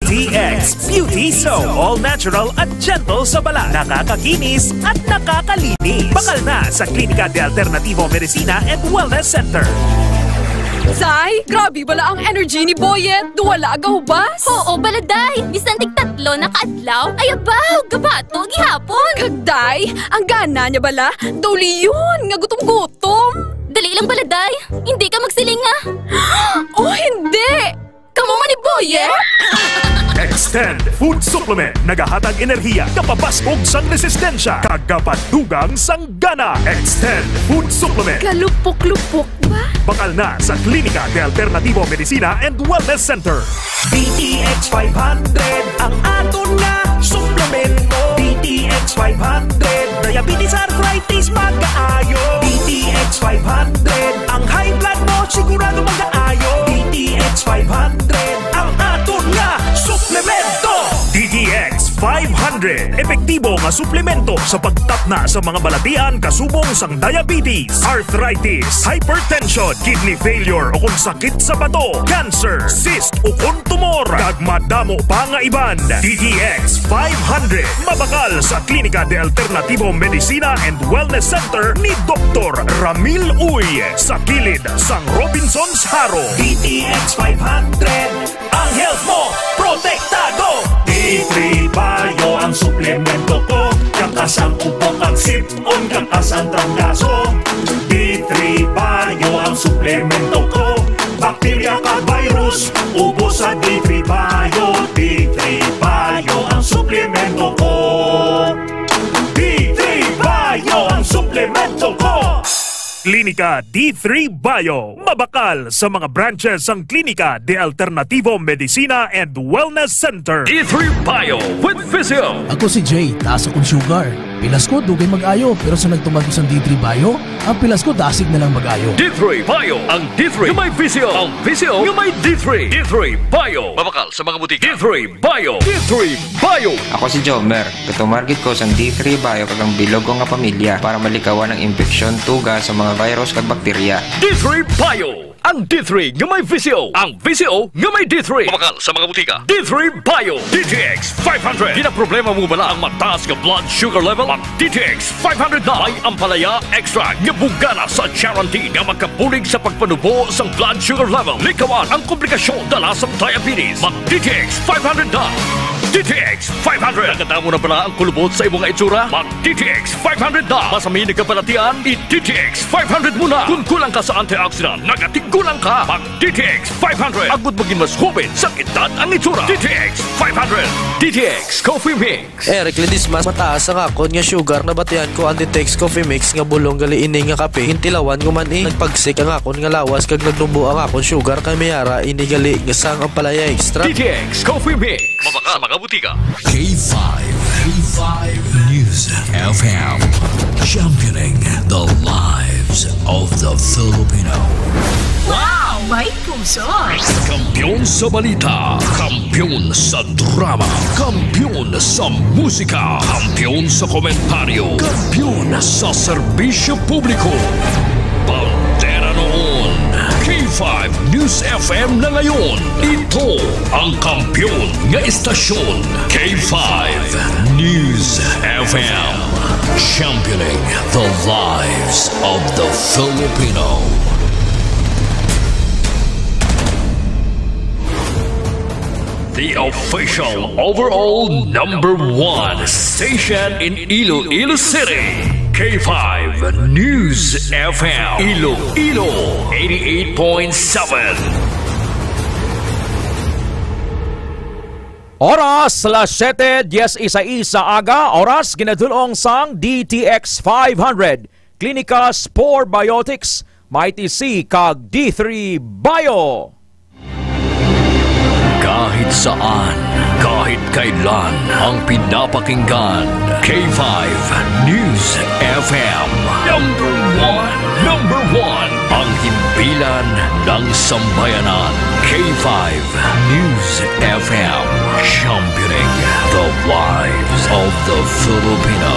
DTX Beauty Soap. All natural at gentle sa balat. Nakakakinis at nakakalinis. Bakal na sa Klinika de Alternativo Medicina and Wellness Center. Zay, grabe bala ang energy ni Boyet. Duwala agahubas. Oo, baladay. Bisan tig-tatlo na kaadlaw. Ay abaw, gabato, gihapon. Kagday, ang gana niya bala. Duli yun, nga gutom-gutom. Dali lang baladay. Hindi ka magsiling nga. Oh, hindi. Kamu man ni Boyet? Extend Food Supplement. Nagahatag enerhiya, kapapaskog sang resistensya, kagapadugang sang gana. Extend Food Supplement. Kalupok-lupok ba? Bakal na sa Klinika de Alternativo Medicina and Wellness Center. DTX 500 ang aton nga suplemento. DTX 500 diabetes, arthritis, magkaayo. DTX 500 ang high blood mo sigurado magkaayo. DTX 500 ang aton nga suplemento. DTX 500. Epektibo nga suplemento sa pagtapna sa mga balatian kasubong sang diabetes, arthritis, hypertension, kidney failure o kung sakit sa bato, cancer, cyst o kung tumor, kag madamo pa nga iban. DTX 500. Mabakal sa Klinika de Alternativo Medicina and Wellness Center ni Dr. Ramil Uy sa kilid sang Robinson's Haro. DTX 500 ang health mo protektado. D3 Bio ang suplemento ko. Kakasang upok ang sipon, kakasang trangkaso. D3 Bio ang suplemento ko. Bakterya ka virus, ubos sa D3 Bio. D3 Bio ang suplemento ko. D3 Bio ang suplemento ko. Klinika D3 Bio. Mabakal sa mga branches ng Klinika de Alternativo Medicina and Wellness Center. D3 Bio with Physio. Ako si Jay, taas akong sugar. Pilas ko, dugay mag-ayo. Pero sa nagtumag sa D3 Bio, ang pilas ko dasig na lang mag-ayo. D3 Bio. Ang D3 yung may Physio. Ang Physio yung may D3. D3 Bio. Mabakal sa mga butika. D3 Bio. D3 Bio. Ako si Jomer. Katumargit ko sa D3 Bio kagang bilog ko nga pamilya para malikawan ng infeksyon, tuga sa mga virus kag bakterya. D3 Bio. Ang D3 nga may Physio. Ang Physio nga may D3. Mabakal sa mga butika. D3 Bio. DTX 500. Ginaproblema mo bala ang mataas nga blood sugar level? Ang DTX 500 na ay ampalaya extra nga bugana sa guarantee nga magkabulig sa pagpanubo sa blood sugar level. Likawan ang komplikasyon dala sa diabetes. Mag DTX 500 na. DTX 500. Naganda mo na pala ang kulubot sa imong itsura? Mag DTX 500 na. Masamin nagkabalatian, i-DTX 500 muna. Kung kulang ka sa antioxidant, nagatigulang ka. Mag DTX 500. Agud maging mas hubin sa edad ang itsura. DTX 500. DTX Coffee Mix. Eric Lidis, mas mataas ang akon nga sugar na batian ko ang DTX Coffee Mix nga bulong gali ini nga kape. Hintilawan ko man nagpagsik ang akon nga lawas kag nagdumbo ang akon sugar kay mayara ini gali nga sang ang palaya extra. DTX Coffee Mix. Mabaka mga butika. K5 News FM, championing the lives of the Filipino. Wow! May puso! Kampiyon sa balita, kampiyon sa drama, kampiyon sa musika, kampiyon sa komentaryo, kampiyon sa serbisyo publiko. Pantera noon, K5 News FM na ngayon. Ito ang kampiyon nga istasyon. K5 News FM, championing the lives of the Filipino. The official overall #1 station in Iloilo City. K5 News FM. Iloilo 88.7. Oras las 7:10 sa aga, oras ginadulong sang DTX 500, Klinika Spore Biotics, Mighty C kag D3 Bio. Kahit saan, kahit kailan, ang pinapakinggan. K5 News FM. Number one. Ang himpilan ng sambayanan. K5 News FM. Championing the lives of the Filipino.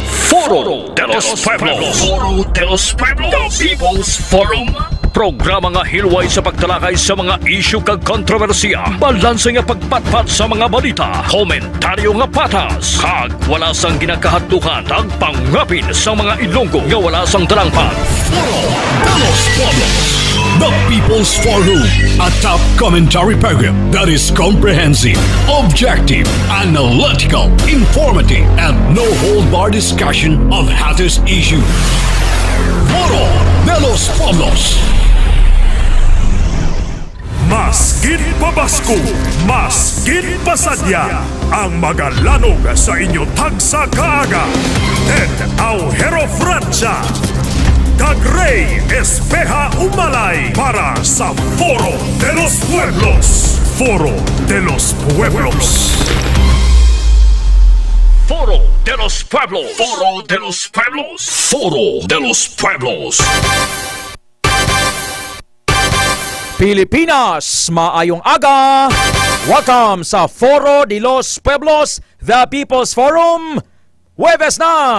Foro de los Pueblos. Foro de los Pueblos. The People's Forum. programa nga hilway sa pagtalakay sa mga isyu kag kontrobersiya. Balanse nga pagpatpat sa mga balita, komentaryo nga patas, kag wala sang ginakahadlukan ang pangapin sa mga Ilonggo nga wala sang talangpan. Foro de los Pueblos, the People's Forum, a top commentary program that is comprehensive, objective, analytical, informative, and no-hold-bar discussion of hottest issues. Foro de los Pueblos. Maskin pabasko, maskin pasadya, ang magalanog sa inyo tagsa kaaga. Ted Aujero Francia, kag Rey Espeja Umalay para sa Foro de los Pueblos. Foro de los Pueblos. Foro de los Pueblos. Foro de los Pueblos. Foro de los Pueblos. Pilipinas, maayong aga! Welcome sa Foro de los Pueblos, the People's Forum. Huwebes na!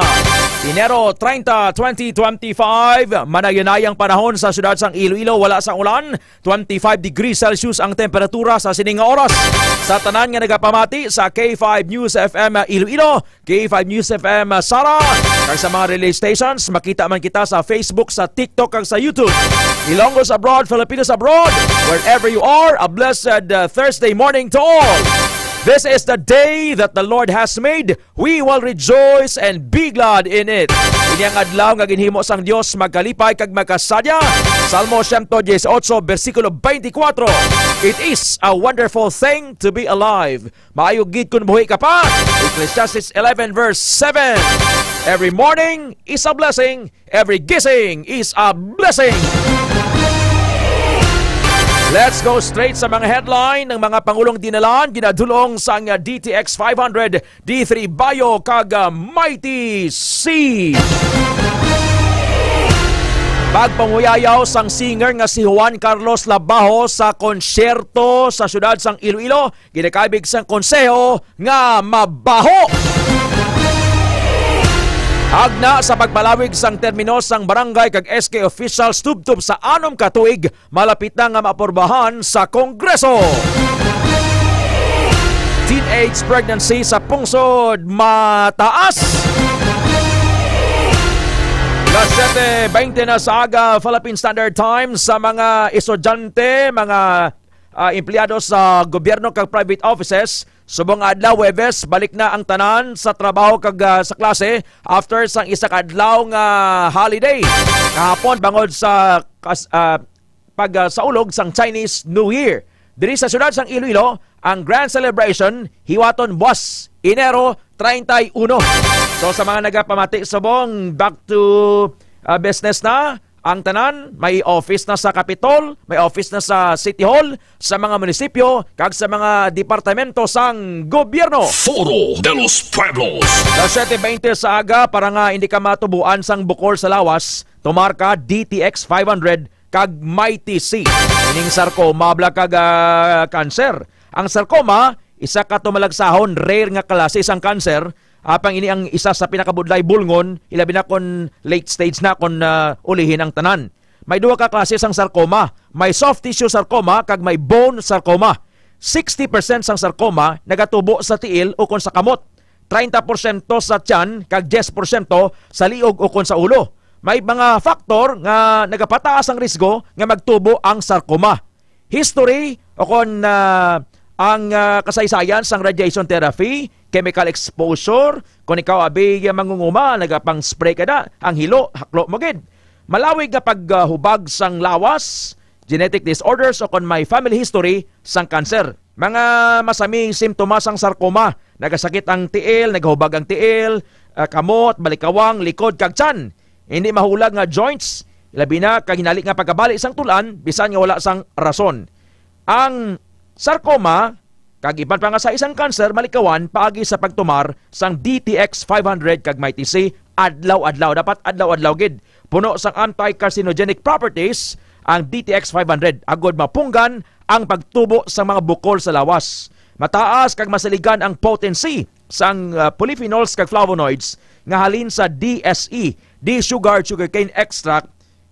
Enero 30, 2025, manayanayang panahon sa siyudad sang Iloilo, wala sang ulan, 25 degrees Celsius ang temperatura sa sining oras. Sa tanan nga nagapamati sa K5 News FM Iloilo, K5 News FM Sara, kag sa mga relay stations, makita man kita sa Facebook, sa TikTok, kag sa YouTube. Ilonggos abroad, Filipinos abroad, wherever you are, a blessed Thursday morning to all. This is the day that the Lord has made. We will rejoice and be glad in it. Inyang adlaw nga ginhimo sang Dios magkalipay kag magkasadya. Salmo 118 versikulo 24. It is a wonderful thing to be alive. Maayo gid kun buhi ka pa. Ecclesiastes 11 verse 7. Every morning is a blessing. Every gising is a blessing. Let's go straight sa mga headline ng mga Pangulong dinalan, ginadulong sa DTX 500, D3 Bayo, kag Mighty C. Pagpanguyayaw sang singer nga si Juan Carlos Labajo sa konsyerto sa siyudad sang Iloilo, ginakabig sang konseho nga mabaho. Hagna sa pagpalawig sang termino sang barangay kag SK officials tubtub sa 6 ka tuig, malapit na nga maaporbahan sa Kongreso. Teenage pregnancy sa pungsod mataas. Las 7:20 na sa aga, Philippine Standard Time, sa mga estudyante, mga empleyado sa gobyerno kag private offices. Subong adlaw Huwebes, balik na ang tanan sa trabaho kag sa klase after sang isa ka adlaw nga holiday. Kahapon bangod sa pagsaulog sang Chinese New Year. Diri sa siyudad sang Iloilo, ang grand celebration hiwaton buwas Enero 31. So sa mga nagapamati subong, back to business na. Ang tanan, may office na sa Capitol, may office na sa City Hall, sa mga munisipyo, kag sa mga departamento sang gobyerno. Foro de los Pueblos. Sa 7:20 sa aga, para nga hindi ka matubuan sang bukol sa lawas, tumarka DTX 500 kag Mighty C. Ining sarcoma bla kag cancer. Ang sarcoma, isa ka tumalagsahon, rare nga klase sang cancer. Apang ini ang isa sa pinakabudlay bulngon, ilabi na kon late stage na kon ulihin ang tanan. May duha ka klase sang sarcoma. May soft tissue sarcoma kag may bone sarcoma. 60% sang sarcoma nagatubo sa tiil o kon sa kamot. 30% sa tiyan kag 10% sa liog o kon sa ulo. May mga faktor nga nagapataas ang risgo nga magtubo ang sarcoma. History o kon ang kasaysayan sang radiation therapy, chemical exposure, kung ikaw abi mangunguma, nagapang spray ka na, ang hilo, haklo mo gid. Malawig nga paghubag sang lawas, genetic disorders o kung may family history sang cancer. Mga masaming simptomas sang sarcoma, nagasakit ang tiil, naghubag ang tiil, kamot, balikawang, likod, kag tiyan. Hindi mahulag nga joints, labi na kag hinalik nga pagkabali sang tulan, bisan nga wala sang rason. Ang sarcoma, kag iban pa nga sa isang cancer, malikawan paagi sa pagtumar sang DTX 500 kag Mighty C, adlaw-adlaw. Dapat adlaw-adlaw gid. Puno sang anti-carcinogenic properties ang DTX 500. Agod mapunggan ang pagtubo sa mga bukol sa lawas. Mataas kag masaligan ang potency sang polyphenols kag flavonoids nga halin sa DSE, D-sugar sugarcane extract,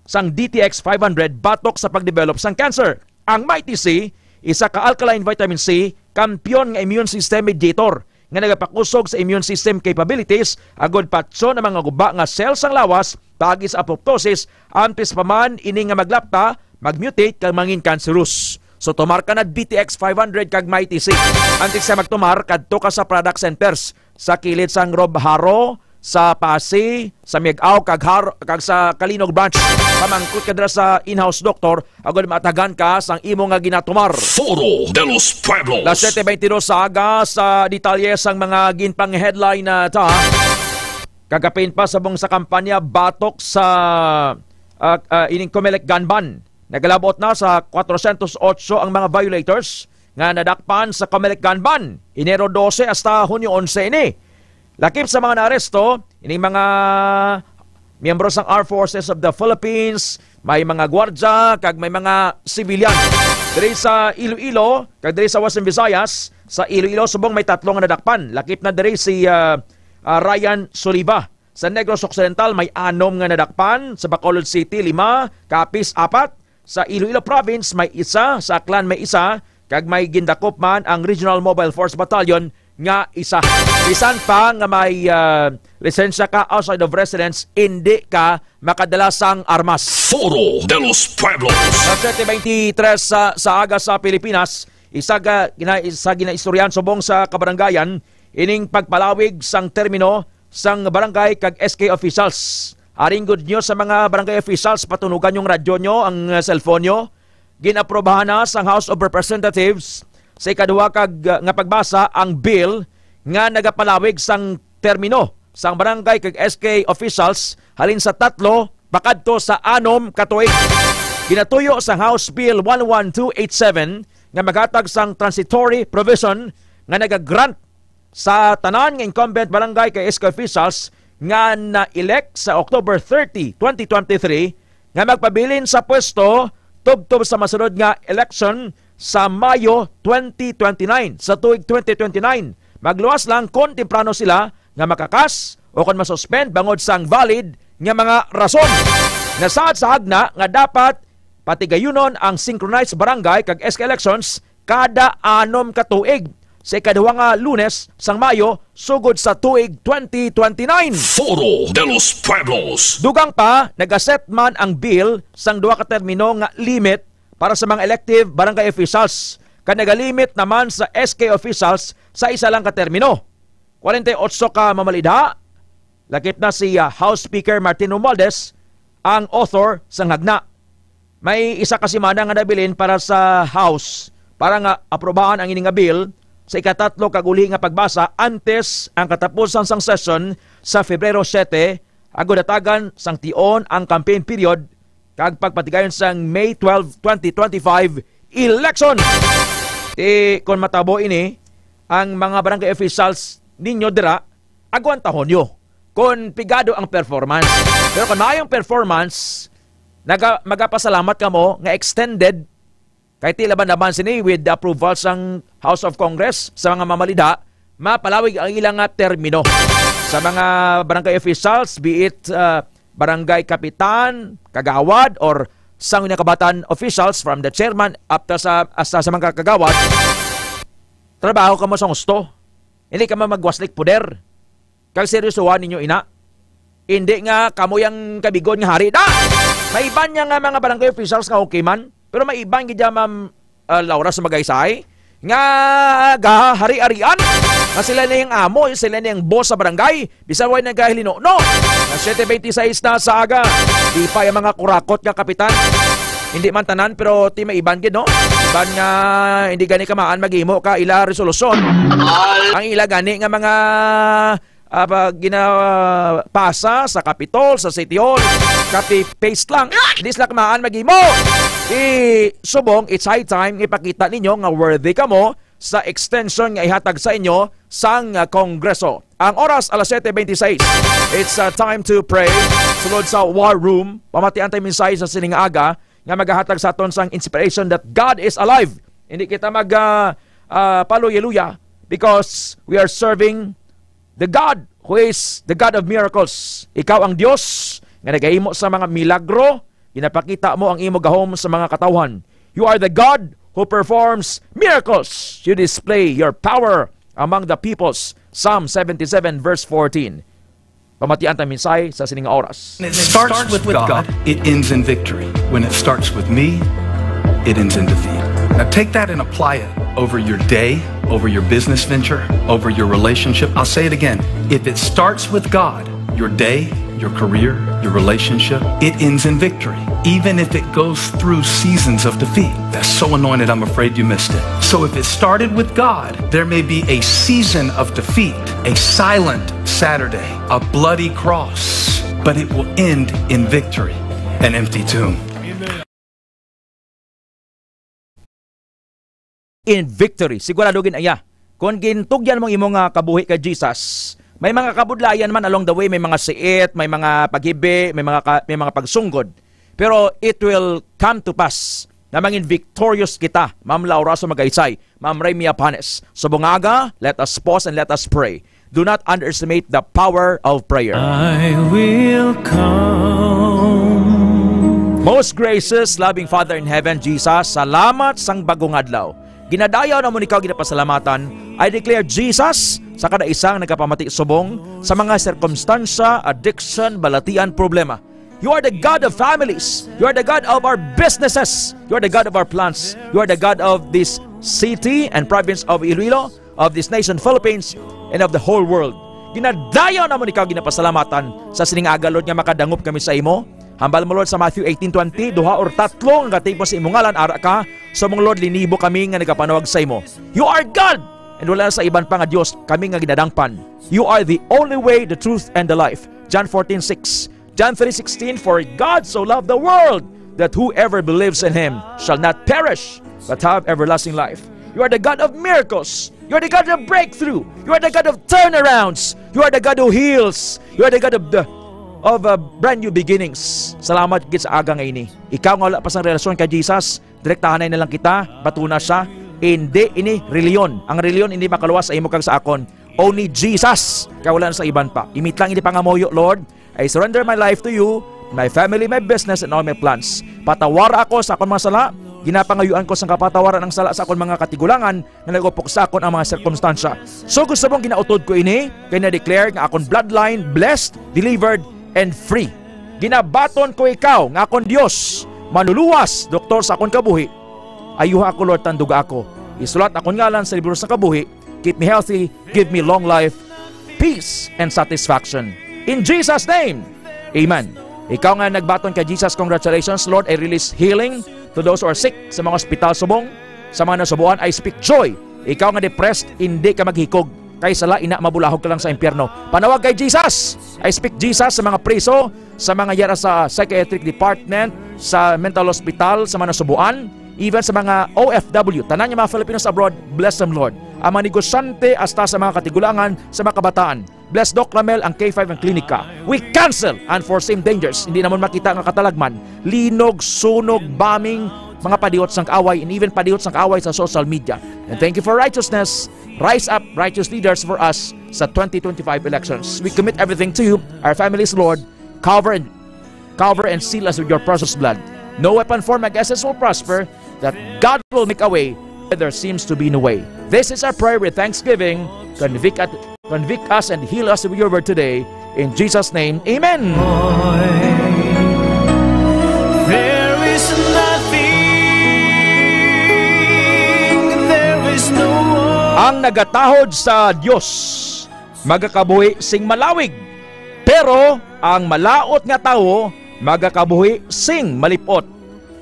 sang DTX 500 batok sa pagdevelop sang cancer. Ang Mighty C, isa ka alkaline vitamin C, kampyon nga immune system mediator nga nagapakusog sa immune system capabilities agod patso ng mga guba nga cells sang lawas pagi sa apoptosis antes pa man ini nga maglapta, magmutate kag mangin cancerous. So tumar ka na DTX 500 kag Mighty C. Antes sa magtumar kadto ka sa product centers sa kilid sang Rob Haro, sa Pasay, sa Miag-Aw, kag sa Kalinog branch. Pamangkot ka dira sa in-house doctor, agad matagan ka sang imo nga ginatumar. Foro de los Pueblos. Las 7:22 sa aga sa detalye sang mga ginpang headline na ta. Kagapin pa sabong sa kampanya batok sa ining Comelec gun ban. Nagalabot na sa 408 ang mga violators nga nadakpan sa Comelec gun ban. Enero 12 hasta Hunyo 11 ini. Lakip sa mga naaresto, ining mga miyembro ng Armed Forces of the Philippines, may mga gwardya, kag may mga sibilyan. Diri sa Iloilo, kag diri sa Western Visayas, sa Iloilo subong may 3 nga nadakpan. Lakip na diri si Ryan Soliva. Sa Negros Occidental may 6 nga nadakpan, sa Bacolod City 5, Capiz 4, sa Iloilo Province may 1, sa Aklan may 1, kag may gindakop man ang Regional Mobile Force Battalion nga 1. Bisan pa nga may lisensya ka outside of residence, hindi ka makadala sang armas. Foro de los Pueblos. Sa 7:23 sa aga sa Pilipinas, isa ginaistoryan subong sa kabaranggayan ining pagpalawig sang termino sang barangay kag SK officials. Aring good news sa mga barangay officials, patunugan yung radyo nyo, ang cellphone nyo. Ginaprobahan na sang House of Representatives sa ikaduha kag nga pagbasa ang bill nga nagapalawig sang termino sang barangay kag SK officials halin sa 3 pakadto sa 6 ka tuig. Ginatuyo sa House Bill 11287 nga maghatag sang transitory provision nga nagagrant sa tanan nga incumbent barangay kag SK officials nga na-elect sa October 30, 2023 nga magpabilin sa pwesto tubtob sa masunod nga election sa Mayo 2029. Sa tuig 2029, magluwas lang kung temprano sila nga makakas o kung masuspend bangod sang valid nga mga rason. Nasaad sa hagna nga dapat patigayunon ang synchronized barangay kag SK elections kada 6 ka tuig sa ikaduha nga Lunes sang Mayo sugod sa tuig 2029. Foro de los Pueblos. Dugang pa, nag-accept man ang bill sang 2 ka termino nga limit para sa mga elective barangay officials. Kanagalimit naman sa SK officials sa isa lang katermino. 48 ka mamalidha. Lakip na si House Speaker Martin Romualdez, ang author sa hagna. May isa kasi mana nga nabilin para sa House para nga aprobahan ang ining bill sa ikatatlo kaguli nga pagbasa antes ang katapusan sang session sa Febrero 7 agod datagan sang tion ang campaign period kag pagpatigayon sang May 12, 2025 election. Kung matabo ini, ang mga barangay officials ninyo dira, agwantahon nyo kung pigado ang performance. Pero kung maayong performance, magapasalamat ka mo nga extended kahit tilaban naman sini with the approval sang House of Congress sa mga mamalida, mapalawig ang ilang termino. Sa mga barangay officials, be it barangay kapitan, kagawad, or sang nakabatan officials from the chairman up to sa mga kagawad, trabaho ka mo sa gusto. Hindi ka magwaslik puder. Kag seryosohan ninyo ina. Hindi nga kamo yung kabigon nga hari. May iban niya nga mga barangay officials nga okay man, pero may iban gidya ma'am Laura sa magaysay nga gahari-arian. Na sila na yung amo, sila na yung boss sa barangay. Bisan way nagahilino. No! Na 7:26 na sa aga. Di pa yung mga kurakot nga kapitan. Hindi man tanan, pero ti may iban gid, no? Iban nga hindi gani kamaan maghimo ka ila resolusyon. Ang ila gani nga mga ginapasa sa Capitol, sa City Hall, copy-paste lang. Hindi sila kamaan maghimo. Subong, it's high time ipakita ninyo nga worthy ka mo sa extension nga ihatag sa inyo sang Kongreso. Ang oras alas 7:26. It's time to pray. Sulod sa War Room, pamatian tayo minsay sa sining aga nga maghahatag sa aton sang inspiration that God is alive. Hindi kita paluya-luya because we are serving the God who is the God of miracles. Ikaw ang Diyos nga nagahimo sa mga milagro, Ginapakita mo ang imo gahom sa mga katawhan. You are the God who performs miracles. You display your power among the peoples. Psalm 77 verse 14. Pamatian tayo minsay sa sining oras. When it starts with God, it ends in victory. When it starts with me, it ends in defeat. Now take that and apply it over your day, over your business venture, over your relationship. I'll say it again. If it starts with God, your day, your career, your relationship, it ends in victory, even if it goes through seasons of defeat. That's so anointed, I'm afraid you missed it. So if it started with God, there may be a season of defeat, a silent Saturday, a bloody cross, but it will end in victory, an empty tomb. In victory, sigurado ginaya. Kung gintugyan mong imong kabuhi kay Jesus, may mga kabudlayan man along the way, may mga siit, may mga paghibi, may mga pagsunggod. Pero it will come to pass na mangin victorious kita. Ma'am Laura so magaysay, Ma'am Remy Apanes. So bungaga, let us pause and let us pray. Do not underestimate the power of prayer. I will come. Most gracious, loving Father in heaven, Jesus, salamat sang bagong adlaw. Ginadayaw na mo ikaw ginapasalamatan. I declare Jesus sa kada isang nagkapamati subong sa mga sirkumstansya, addiction, balatian, problema. You are the God of families. You are the God of our businesses. You are the God of our plans. You are the God of this city and province of Iloilo, of this nation, Philippines, and of the whole world. Ginadayaw na mo ikaw ginapasalamatan sa sining aga, Lord, nga makadangop kami sa imo. Hambal mo, Lord, sa Matthew 18:20, duha or tatlo nga katipon sa imong ngalan, ara ka. So mong Lord, linibo kami nga nagapanawag sa imo. You are God! And wala sa iban pa nga Diyos, kami nga ginadangpan. You are the only way, the truth, and the life. John 14:6. John 3:16, for God so loved the world that whoever believes in Him shall not perish, but have everlasting life. You are the God of miracles. You are the God of breakthrough. You are the God of turnarounds. You are the God who heals. You are the God of brand new beginnings. Salamat gid sa aga nga ini. Ikaw nga wala pa sang relasyon kay Jesus, direktahan na lang kita, batuna siya. Hindi ini reliyon. Ang reliyon hindi makaluwas sa imo kag sa akon. Only Jesus. Kaya wala na sa iban pa. Imit lang hindi pangamoyo, Lord. I surrender my life to you, my family, my business, and all my plans. Patawara ako sa akon mga sala. Ginapangayuan ko sa kapatawaran ng sala sa akon mga katigulangan na nagupok sa akon ang mga sirkumstansya. So gusto mong ginautod ko ini, kaya na-declare nga akon bloodline, blessed, delivered, and free. Ginabaton ko ikaw nga akon Dios, manuluwas, doktor sa akon kabuhi. Ayuha ako, Lord, tanduga ako. Isulat akon ngalan sa libro sa kabuhi. Keep me healthy, give me long life, peace, and satisfaction. In Jesus' name, amen. Ikaw nga nagbaton kay Jesus, congratulations, Lord. I release healing to those who are sick sa mga ospital subong. Sa mga nasubuan, I speak joy. Ikaw nga depressed, hindi ka maghikog. Kay sala, ina, mabulahog ka lang sa impyerno. Panawag kay Jesus. I speak Jesus sa mga preso, sa mga yara sa psychiatric department, sa mental hospital, sa mga nasubuan, even sa mga OFW, tanan yung mga Filipinos abroad, bless them, Lord. Ang mga negosyante hasta sa mga katigulangan, sa mga kabataan. Bless Doc Ramel, ang K5 ang klinika. We cancel unforeseen dangers. Hindi naman makita ng katalagman. Linog, sunog, bombing, mga padiot sang kaaway, and even padiot sang kaaway sa social media. And thank you for righteousness. Rise up, righteous leaders for us sa 2025 elections. We commit everything to you, our families, Lord. Cover and seal us with your precious blood. No weapon formed against us will prosper, that God will make a way where there seems to be no way. This is our prayer with thanksgiving. Convict us and heal us with your word today. In Jesus' name, amen. There is nothing, there is no one. Ang nagatahod sa Dios magakabuhi sing malawig, pero ang malaot nga tawo magakabuhi sing malipot.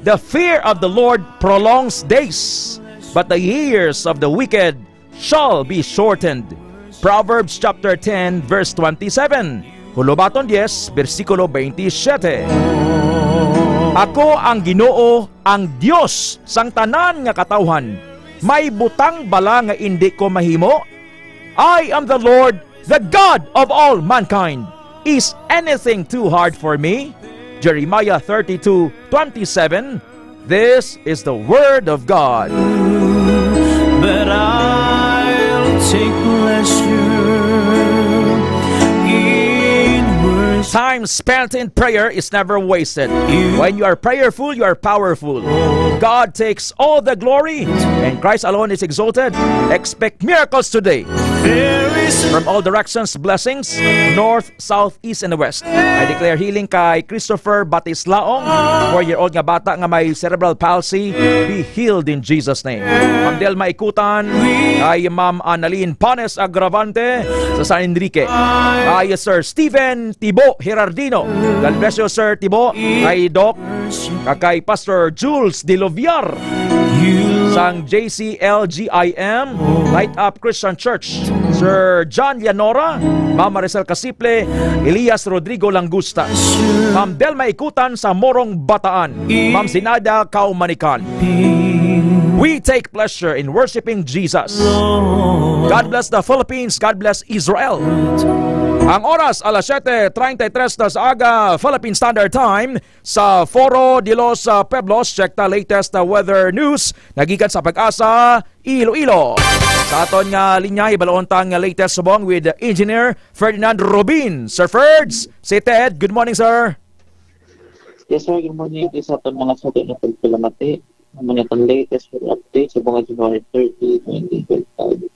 The fear of the Lord prolongs days, but the years of the wicked shall be shortened. Proverbs chapter 10 verse 27. Hulubaton 10 versikulo 27. Ako ang Ginoo, ang Dios sang tanan nga katawhan. May butang bala nga indi ko mahimo? I am the Lord, the God of all mankind. Is anything too hard for me? Jeremiah 32:27. This is the word of God. But I'll take pleasure in worship. time spent in prayer is never wasted. When you are prayerful, you are powerful. God takes all the glory and Christ alone is exalted. Expect miracles today. From all directions, blessings, north, south, east, and west. I declare healing kay Christopher Batislaong, 4-year-old nga bata nga may cerebral palsy. Be healed in Jesus' name. Ma'am Del Maikutan, kay Ma'am Annalyn Panes Agravante sa San Enrique. Kay Sir Steven Tibo Gerardino. God bless you, Sir Tibo. Kay Doc, kay Pastor Jules Diloviar sang JCLGIM Light Up Christian Church. Sir John Lianora, Ma'am Maricel Casiple, Elias Rodrigo Langusta, Ma'am Delma Ikutan sa Morong Bataan, Ma'am Sinada Kaumanikan. We take pleasure in worshiping Jesus. God bless the Philippines. God bless Israel. Ang oras, alas 7:33 na sa aga, Philippine Standard Time, sa Foro de los Pueblos. Check the latest weather news. Nagikan sa Pag-asa, Iloilo. Sa aton nga linya, ibalaon tang latest subong with Engineer Ferdinand Robin. Sir Ferds, si Ted, good morning, sir. Yes, sir, good morning. Isa aton mga sa atin na pagpalamati. Mga itong latest update sa buong January 30, 2025.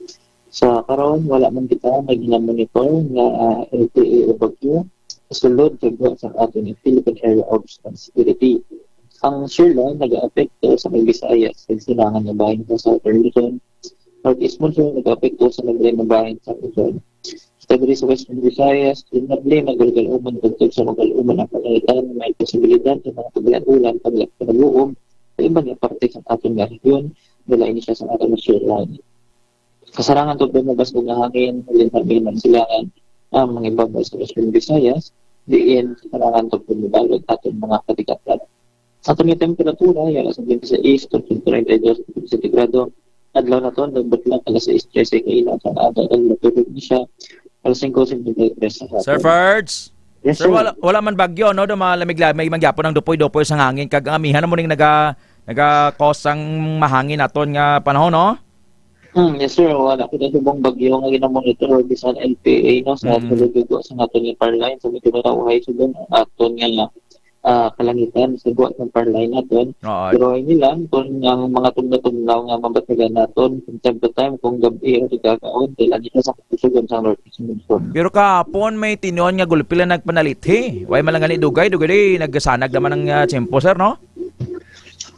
Sa karon wala man kita nag-monitor nga LPA o bagyo sulod kagwa sa atin yung Philippine Area of Responsibility. Ang shoreline nag-aapekto sa may Visayas, silangan na bahin sa Southern Luzon. Northeast Monsoon nag-aapekto sa naglain na bahin sa Luzon. Sa sa Western Visayas, tinabli mag-galgal-uman tugtog sa mag-galgal-uman ang pagalitan, may posibilidad ng mga paglayan-ulan, paglayan-ulan, sa ibang parte sa ating region, dala ini siya sa ating shoreline. Kasarangan ito lumabas kung hangin, sabihin ng silangan ang mga ibabay sa Western Visayas, diin kasarangan ito lumibalod ating mga katikatan. Sa itong temperatura, yan sa 26 to 32 centigrado, adlaw na ito, nagbot lang alas 6:13 kailan sa aga, ang natulog niya siya, alas 5:53 sa hapon. Sir Ferds? Yes, sir, sir. wala man bagyo, no? Malamig-lamig, may mangyapon ng dupoy-dupoy sa hangin. Kag amihan mo ning naga-cause ang mahangin aton nga panahon, no? Yes, sir. Wala ko na subong bagyo nga ginamonitor bisan LPA, no? Sa tulugo sa aton nga parline. So, medyo matauhay subong aton nga kalangitan sa buwan ng parline naton. Pero hindi lang, kung ang mga tugnaw nga mabatagan naton, from time to time, kung gabi o gagaon, dahil hindi na sa kusugon sa Northeast Monsoon. Pero kahapon may tinuon nga gulpila nagpanalithi. Way malangan dugay nagsanag naman ang tiyempo, sir, no?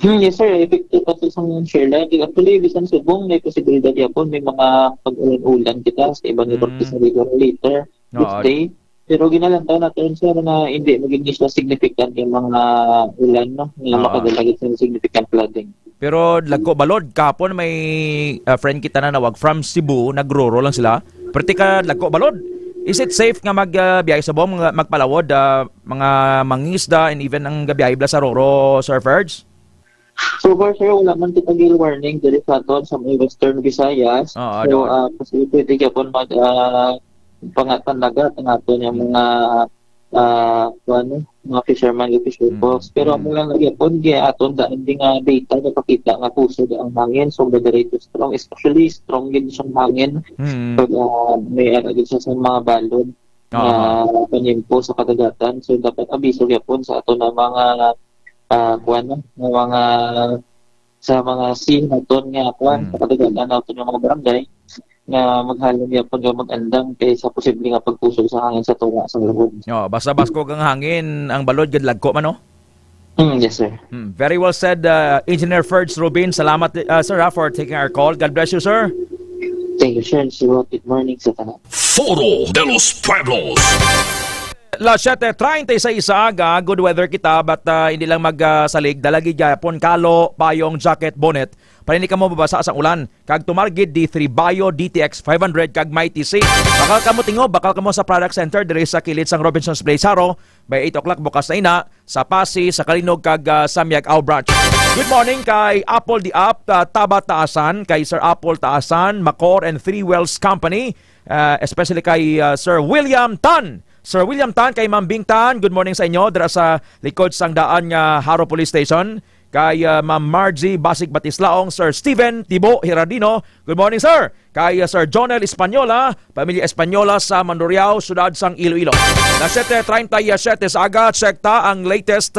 Yes, sir. Effective pa sa shoreline. Actually, bisan subong, may posibilidad yapon. May mga pag-ulan-ulan kita sa ibang Northeast na later this day. Pero ginalantaw natin, sir, na hindi maging siya significant yung mga ulan, no? Nga makadalagit sa significant flooding. Pero lagko balod, kahapon may friend kita na nawag from Cebu, nagroro lang sila. Perti ka lagko balod. Is it safe nga magbiyahe sa buong magpalawod, mga mangingisda and even ang gabiyahe bla sa Roro, Sir Ferds? So far, sir, wala man kita gil warning diri sa aton sa mga Western Visayas. So, kasi pwede ka po pangatan-lagat ang aton yung mga mga fisherman yung fisher folks. Pero mo lang lagi po, aton hindi nga data na pakita nga kusog ang hangin. So, moderate strong. Especially strong din siyang hangin. Pag may aragin siya sa mga balod na panyimpo sa kadagatan. So, dapat abiso yapon sa aton na mga mga sa mga scene naton nga sa kadagatan naton yung mga barangay nga maghalong yapon yung mag-andam kaysa posible nga pagpusog sa hangin sa tuwa sa lubog. Basta basko kang hangin ang balod gad lagko man, no? Yes, sir. Very well said, Engineer Ferds Rubin. Salamat, sir, for taking our call. God bless you, sir. Thank you, sir. Good morning sa tanan. Foro de los Pueblos. Las 7:36 sa aga, good weather kita, but hindi lang magsalig, dalagi gyapon kalo, payong, jacket, bonnet. Para hindi ka mo babasa sa ulan. Kag tumargid D3 Bio DTX 500 kag Mighty C. Bakal ka mo tingo, bakal ka mo sa product center dire sa kilid sang Robinson's Place Haro by 8 o'clock bukas na ina sa Pasig, sa Kalinog kag Samyag Au Branch. Good morning kay Apple the Up, Tabat Taasan, kay Sir Apple Taasan, Macor and Three Wells Company, especially kay Sir William Tan. Sir William Tan, kay Ma'am Bing Tan, good morning sa inyo. Dara sa likod sang daan nga Haro Police Station. kay Ma'am Margie Basig Batislaong, Sir Steven Tibo Hirardino. Good morning, sir. Kay Sir Jonel Espanyola, pamilya Espanyola sa Mandurriao, siyudad sang Iloilo. Na 7:37 sa aga, check ta ang latest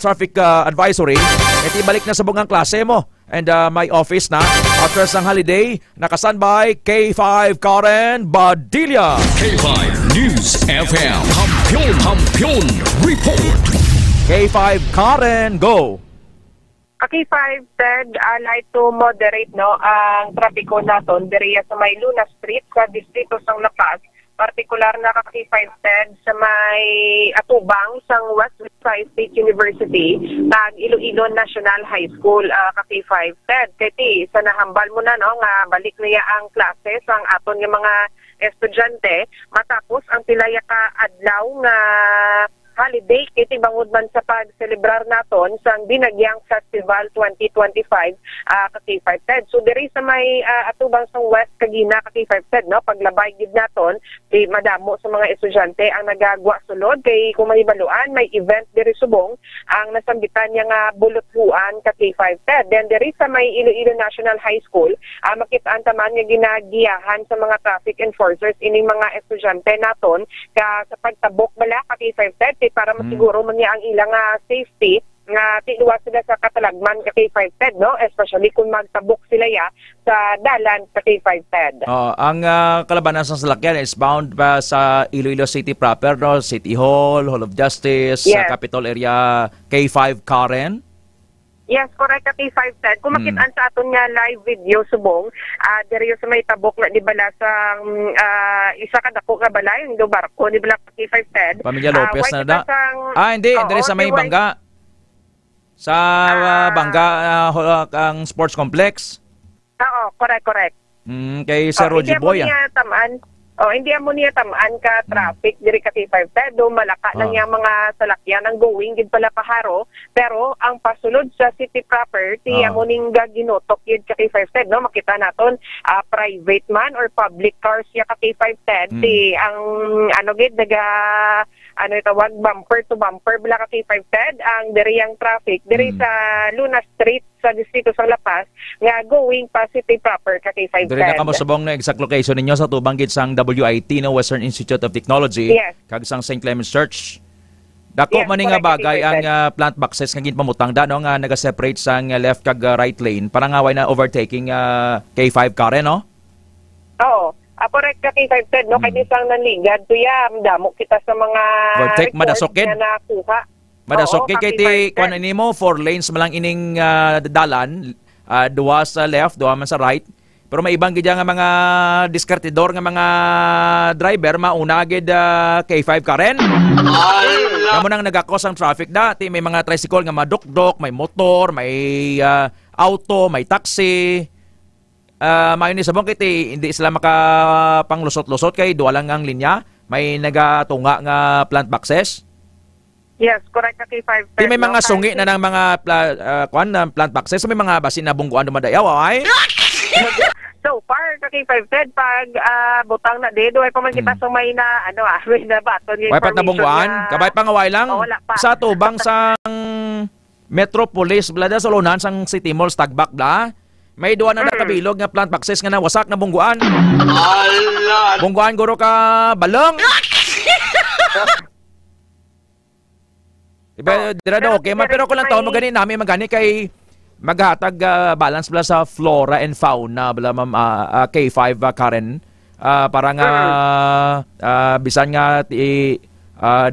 traffic advisory. Iti balik na sa bungang klase mo. And my office na. After sang holiday, nakasanbay K5 Karen Badilla. K5 News FM. Hampion Report. K5 Karen, go! K5 said, like to moderate no ang trapiko naton diriya sa may Luna Street sa distrito sang Lapas. Partikular na K5 said sa may atubang sang West Visayas State University tag Iloilo National High School. K5 said kay sa nahambal mo na no nga balik niya ang klase sang aton nga mga estudyante matapos ang pilaya ka adlaw nga holiday kiti bangod man sa pag-celebrar naton sang Binagyang Festival 2025 K5 said. So diri sa may atubang sang West Kagina K5 said no paglabay gid naton di madamo sa mga estudyante ang nagagwa sulod kay kung mahibaluan may event diri subong ang nasambitan niya nga buluthuan K5 said. Then diri sa may Iloilo National High School makitaan taman nga ginagiyahan sa mga traffic enforcers ining mga estudyante naton sa pagtabok bala K5 said para masiguro man niya ang ilang safety nga tiluwas sila sa katalagman K5 TED no, especially kung magtabok sila sa dalan K5 TED. Ang kalabanan sa salakyan is bound pa sa Iloilo City proper no, City Hall, Hall of Justice, sa Capital Area K5 Karen. Yes, correct K5 TED. Kung makitaan sa aton nga live video subong, diri sa may tabok na di bala sang isa ka dako nga balay do barko di bala K5 TED. Pamilya Lopez na da. Hindi, diri sa may Bangga. Sa Bangga ang sports complex. Oo, correct. Kay Sir Roger Boy. Hindi mo niya tamaan ka traffic diri ka K5 TED, malaka lang yung mga salakyan ang going gid pala paharo, pero ang pasulod sa city proper tiya mo ning ginotok yun ka K5 TED no, makita naton private man or public cars ya ka K5 TED ti ang gid tawag bumper to bumper bala ka K5 TED ang diri ang traffic diri sa Luna Street sa distrito sa Lapas nga going pa city proper ka K5 TED. Diri na kamo subong na exact location ninyo sa tubang gid sang WIT no, Western Institute of Technology. Kag sang St. Clements Church. Dako man nga bagay ang plant boxes nga ginpamutang da no nga naga-separate sang left kag right lane para nga way na overtaking K5 Karen no. Oo. Correct ka K5 TED no, kay isang nanligad tuya damo kita sa mga overtake madasokid. Madasok kay ti kuan nimo 4 lanes malang ining dalan, duwa sa left, duwa man sa right. Pero may ibang gid nga mga diskartidor nga mga driver mauna gid K5 Karen. Kamo nang nagakos ang traffic dati may mga tricycle nga madukdok, may motor, may auto, may taxi. Mayon ni sabong kiti hindi sila makapanglusot-lusot kay duwa lang ang linya, may nagatunga nga plant boxes. Yes, correct ka K5 TED. May mga sungi na ng mga plant boxes, may mga basin na bungguan dumadayaw ay. So far ka K5 TED pag butang na dedo ay pamakita sa may na may na baton yung information. Wala pa na bungguan, kabay pangaway lang. Sa tubang sang Metropolis blada sa lunan sang City Mall Stagbak bla. May duwa na nakabilog nga plant boxes nga na wasak na bungguan. Bungguan guro ka balong. Dira daw okay man pero ko lang taon magani namin magani kay maghatag balance bala sa flora and fauna bala ma'am K5 Karen para nga bisan nga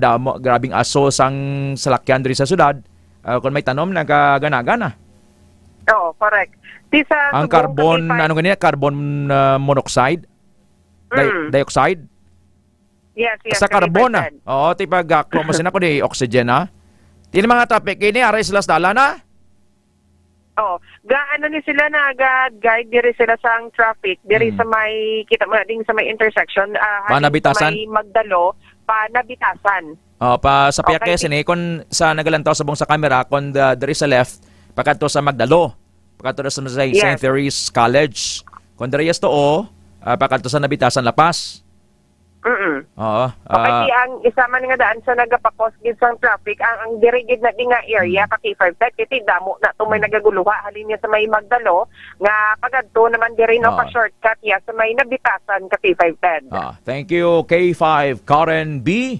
damo grabing aso sang salakyan diri sa syudad kung may tanom nagagana-gana. Oo, correct. Ang carbon carbon monoxide dioxide. Yes, sa carbon na. Oo, tipag klomasin ako di oxygen na. Tini mga topic ini aray sila sa dala na. Oh, gaano ni sila na guide diri sila sa traffic diri sa may kita mo ding sa may intersection panabitasan sa may Magdalo panabitasan. Pa sa Piakes ni kon sa nagalantaw sa bong sa camera kon diri sa left pakadto sa Magdalo pakadto sa St. Mary's College kon diri to pakadto sa Nabitasan Lapas. Oo. Okay, ang isa man nga daan sa nagapakos gid sang traffic ang dirigid na di nga area ka K5 titi damo na tumay nagaguluha halin niya sa may Magdalo nga pagadto naman diri no pa shortcut ya sa may nabitasan ka K5 Ted. Thank you K5 Karen B.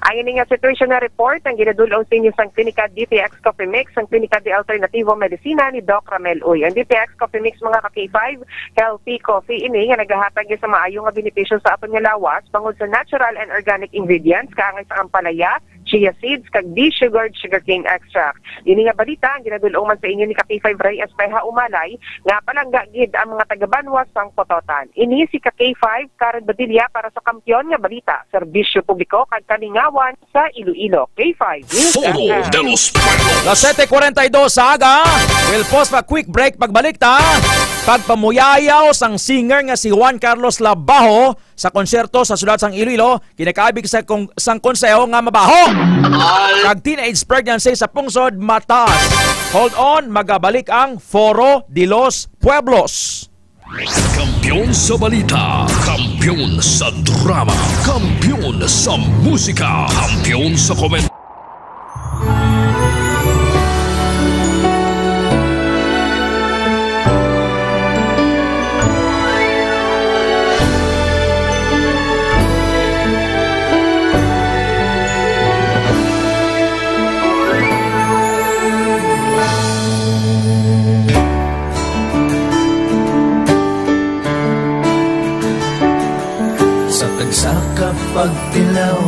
Ayon nga situation na report ang ginadulong sa inyo sang Klinika DTX Coffee Mix, ang Klinika de Alternativo Medicina ni Doc Ramel Uy. Ang DTX Coffee Mix mga ka-K5, healthy coffee ini nga nagahatag sa maayo nga benepisyo sa aton nga lawas bangod sa natural and organic ingredients kaangay sa ampalaya, chia seeds, kag de-sugared sugarcane extract. Ini nga balita ang ginadulong man sa inyo ni ka-K5 Ray Espeja Umalay nga palangga gid ang mga taga-Banwas sang Pototan. Ini si ka-K5 Karen Badilla para sa Kampiyon nga balita, serbisyo publiko kag kalingawan sa Iloilo. K5 News. Las 7:42 sa aga. We'll pause for a quick break. Pagbalik ta, pagpamuyayaw sang singer nga si Juan Carlos Labajo sa konserto sa sudad sang Iloilo, kinakaabig sa sang konseho nga mabaho. Kag teenage pregnancy sa pungsod Matas. Hold on, magabalik ang Foro de los Pueblos. Kampiyon sa balita, kampiyon sa drama, kampiyon sa musika, kampiyon sa komento. Sa kapagtilaw,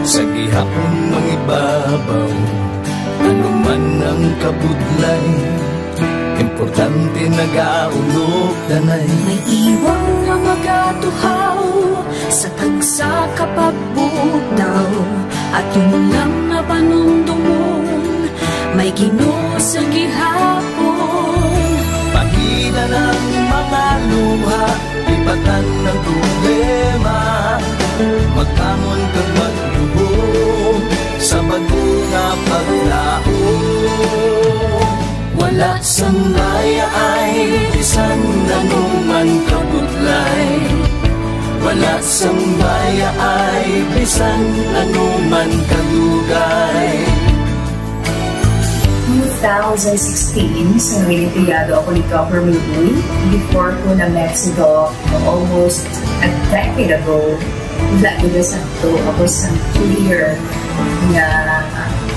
sa gihapon mangibabaw, ano man ang kabudlay, importante nagaulog danay. May iwang nga magatuhaw, sa tagsa kapagbudaw, at yun lang na panumdumon, may Ginoo sa gihapon. Pahina ng mga luha, ibatan ng problema, magkamon kag maglubog sa bagong paglao. Wala sang maya ay bisan nanuman kabudlay, wala sang maya ay bisan nanuman kadugay. 2016, sa Olimpiado ako ni Dr. Milbuy. Before ko na Mexico, almost a decade ago, wala ko sakto ako sa clear na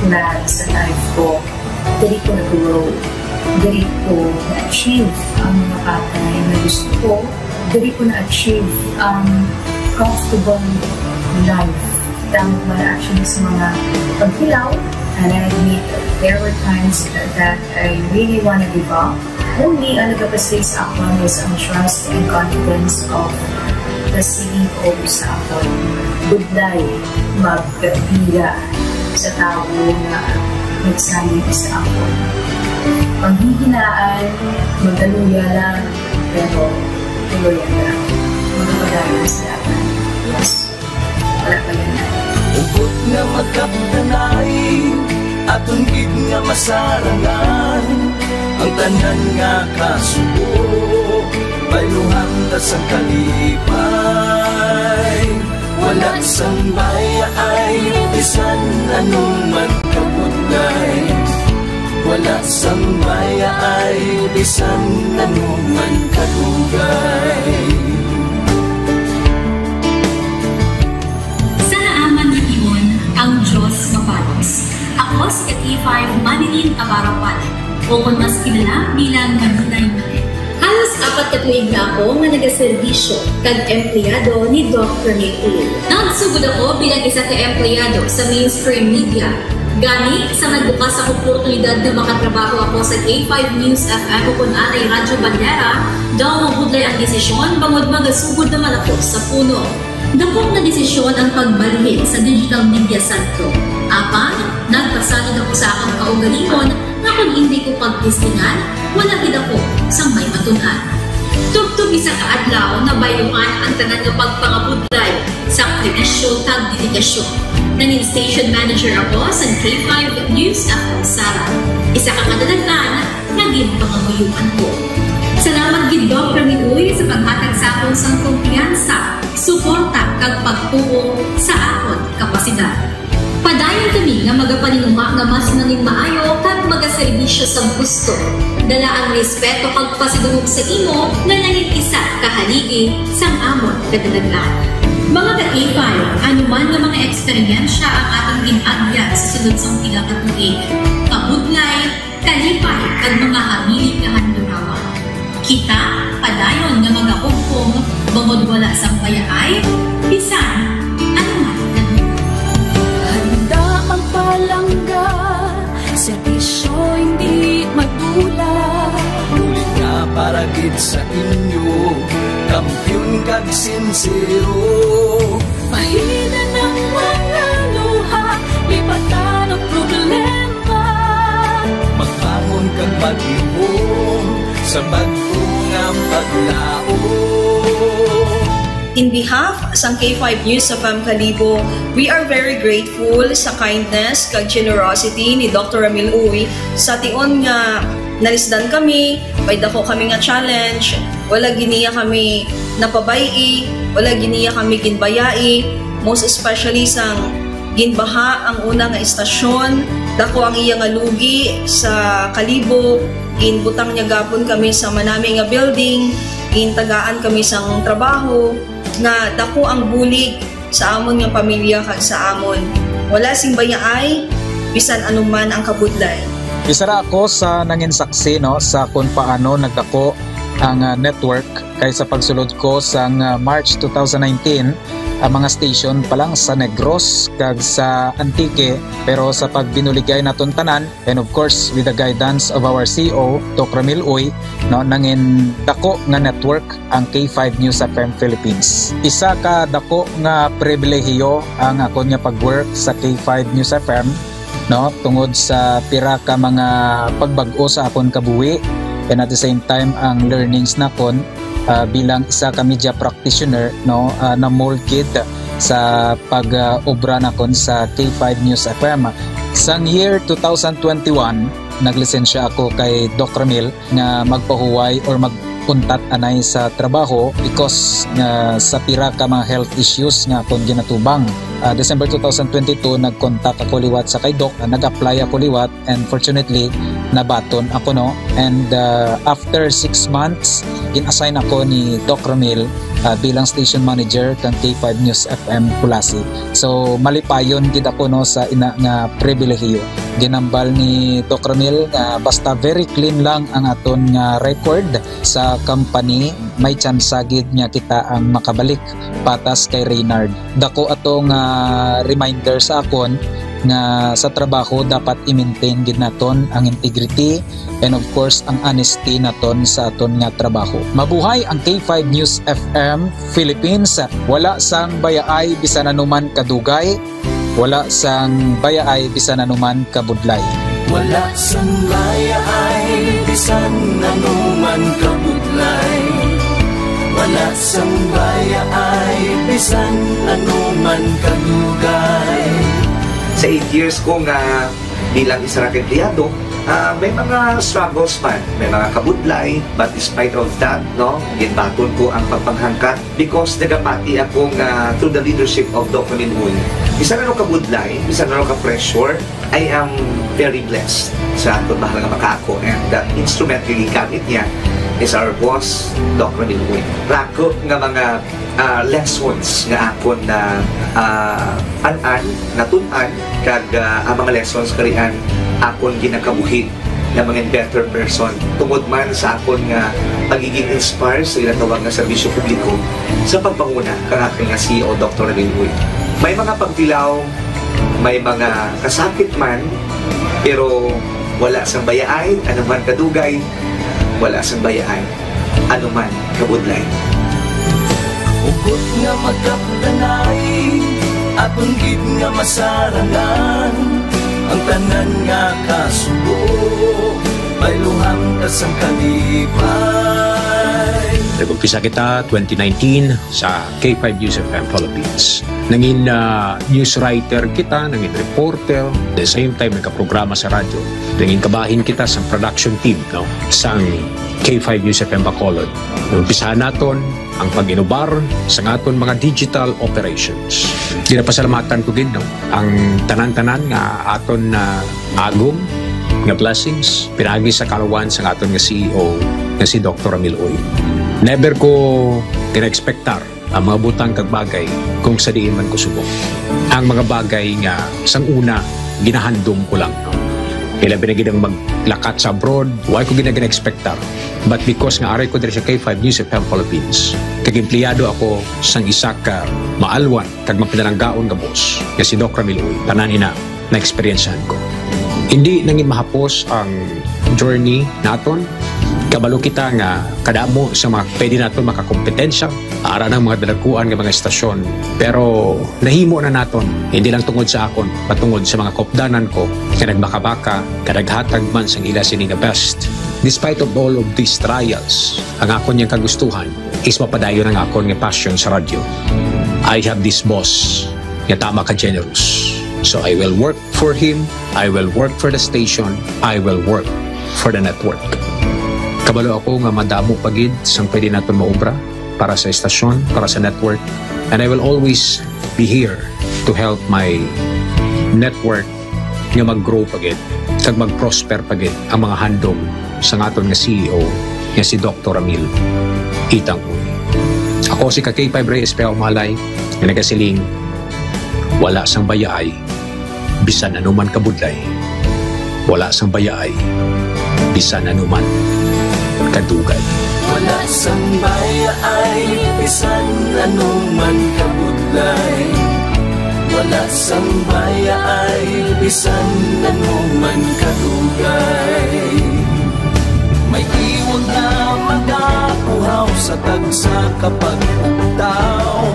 plan sa life ko. Dali ko na-grow. Dali ko na-achieve ang mga patay na gusto ko. Dali ko na-achieve ang comfortable life. Dahil mga actually sa mga pagkilaw. And I admit there were times that I really want to give up. Only ang nagpapaslis ako is ang trust and confidence of the CEO sa ako. Budlay, magkapila sa tao na nagsalit sa ako. Paghihinaan, magdaluya lang, pero tuloy lang. Magpapagaya sa laban. Yes, wala pa yan na. Ugot nga magkapdanay, atong gid nga masarangan, ang tanan nga kasubo, bayluhan ta sa kalipay. Wala sang maya ay bisan anuman kabudlay, wala sang maya ay bisan anuman kadugay. Ang Diyos mapalos. Ako si K5 Manilin Abarapan o kung mas kilala bilang Manunay Manil. Halos 4 na tuig na ako nga nagaservisyo kag empleyado ni Dr. Mayul. Nagsugod ako bilang isa ka empleyado sa mainstream media. Gani, sa nagbukas ang oportunidad na makatrabaho ako sa K5 News FM o kung anay Radyo Bandera, daw mabudlay ang desisyon bangod magasugod naman ako sa puno. Dakong na desisyon ang pagbalhin sa digital media santo. Apan, nagpasalig ako sa akong kaugalingon na kung hindi ko pagtistingan, wala gid ako sa may matunan. Tugtog isa ka adlaw na bayluhan ang tanan nga pagpangabudlay sa sakripisyo kag dedikasyon. Nanging station manager ako sa K5 News FM Sara. Isa ka kadagatan naging pangamuyuan ko. Salamat gid Dr. Miuy sa paghatag sa akong sang kumpiyansa suporta kag pagtuo sa akon kapasidad. Padayon kami nga magapaninuma nga mas nanging maayo kag magaserbisyo sa gusto. Dala ang respeto kag pasidungog sa imo nga nanging isa kahaligi sang amon kadalaglan. Mga ka-A5, anuman nga mga eksperyensya ang atong ginagyan sa sunod sang pila ka tuig, kabudlay, kalipay kag mga hamilig nga handurawan. Kita padayon nga magahugpong bangod wala sang payaay, bisan anuman kadugay. Handa ang palangga, serbisyo hindi madula. Ulit nga para gid sa inyo, kampiyon kag sincero. Mahina ng mga luha, lipatan ang problema. Magbangon kag mag-iom sa bagong paglao. In behalf sang K5 News sa Kalibo, we are very grateful sa kindness kag generosity ni Dr. Ramil Uy sa tion nga nalisdan kami, may dako kami nga challenge, wala giniya kami napabayi, wala giniya kami ginbayai, most especially sang ginbaha ang una nga istasyon, dako ang iya nga lugi sa Kalibo, ginbutang niya gapon kami sa manami nga building, gintagaan kami sang trabaho, nga dako ang bulig sa amon nga pamilya kag sa amon. Wala sing bayaay, bisan anuman ang kabudlay. Isa ra ako sa nangin saksi no sa kung paano nagdako ang network kay sa pagsulod ko sa March 2019 ang mga station pa lang sa Negros kag sa Antique, pero sa pagbinuligay naton tanan and of course with the guidance of our CEO Dr. Ramil Uy no nangin dako nga network ang K5 News FM Philippines. Isa ka dako nga pribilehiyo ang ako nga pagwork sa K5 News FM no tungod sa pira ka mga pagbag-o sa akon kabuhi and at the same time ang learnings nakon bilang isa ka media practitioner no na molded sa pag-obra nakon sa K5 News FM. Sang year 2021 naglisensya ako kay Doc Ramil nga magpahuway or magpuntat anay sa trabaho because sa pira ka mga health issues nga akong ginatubang. December 2022 nag-contact ako liwat sa kay Doc, nag-apply ako liwat and fortunately nabaton ako no, and after 6 months in-assign ako ni Doc Ramil bilang station manager kang K5 News FM Pulasi. So malipayon gid ako no sa ina nga pribilehiyo. Ginambal ni Doc Ramil nga basta very clean lang ang aton nga record sa company, may chance gid nga kita ang makabalik patas kay Reynard. Dako atong reminder sa akon nga sa trabaho dapat i-maintain gid naton ang integrity and of course ang honesty naton sa aton nga trabaho. Mabuhay ang K5 News FM Philippines. Wala sang bayaay bisan anuman kadugay, wala sang bayaay bisan anuman kabudlay. Wala sang bayaay bisan anuman kabudlay. Wala sang bayaay bisan anuman kadugay. Sa 8 years ko nga bilang isa ra ka empleyado, may mga struggles man, may mga kabudlay, but despite of that, no, ginbaton ko ang pagpanghangkat because nagapati ako nga through the leadership of Dr. Minmoy. Isa na kabudlay, isa na ka-pressure, I am very blessed sa ato bahal nga makako, and the instrument nga gamit niya is our boss, Dr. Minmoy. Rako nga mga lessons nga akon na an-an, natun-an, kag ang mga lessons karian akon ginakabuhi na mga better person tungod man sa akon nga pagiging inspired sa ilang tawag nga serbisyo publiko sa pagpanguna kang aking nga CEO Dr. Ramil Uy. May mga pagtilaw, may mga kasakit man, pero wala sang bayaay, anuman kadugay, wala sang bayaay, anuman kabudlay. Ugot nga magkapdanay, atong gid nga masarangan, ang tanan nga kasubo, may luhang kasang kalipay. Nag-umpisa kita 2019 sa K5 News FM Philippines. Nangin news writer kita, nangin reporter, at the same time nagka-programa sa radyo. Nangin kabahin kita sa production team sa K5 News FM Bacolod. Umpisahan naton ang pag-inubar sa aton mga digital operations. Ginapasalamatan ko gid ang tanan-tanan nga aton na agom nga blessings pinagi sa kalawan sa aton nga CEO nga si Dr. Ramil Uy. Never ko ina-expectar ang mga butang kag bagay kung sa diin man ko subok. Ang mga bagay nga sang una ginahandom ko lang. Kailan binagidang maglakat sa abroad, why ko ginag-expectar. But because nga aray ko diri sa K5 News FM Philippines, kag empleyado ako sang isa ka maalwan kag mapinalanggaon nga boss, nga si Dr. Ramil Uy, tanan ina na experiencehan ko. Hindi nangin mahapos ang journey naton. Kabalo kita nga kadamo sa mga pwede naton makakompetensya ara ng mga dalaguan ng mga estasyon. Pero nahimo na naton, hindi lang tungod sa akon, patungod sa mga kopdanan ko nga nagbaka-baka, kadaghatag man sang ila sini nga best. Despite of all of these trials, ang akon niyang kagustuhan is mapadayon ang akon nga passion sa radyo. I have this boss nga tama ka generous. So I will work for him, I will work for the station, I will work for the network. Kabalo ako nga madamo pagid sang pwede naton maobra para sa estasyon, para sa network. And I will always be here to help my network nga mag-grow pagid, kag mag-prosper pagid ang mga handom sa aton nga CEO nga si Dr. Ramil Itang Uy. Ako si K5 Reyes Peao Malay, nga nagasiling wala sang bayaay bisan anuman kabudlay. Wala sang bayaay bisan anuman kadugay. Wala sang bayaay bisan anuman kabudlay. Wala sang bayaay bisan anuman kadugay. May iwag na magapuhaw sa tagsa kapag ugtaw.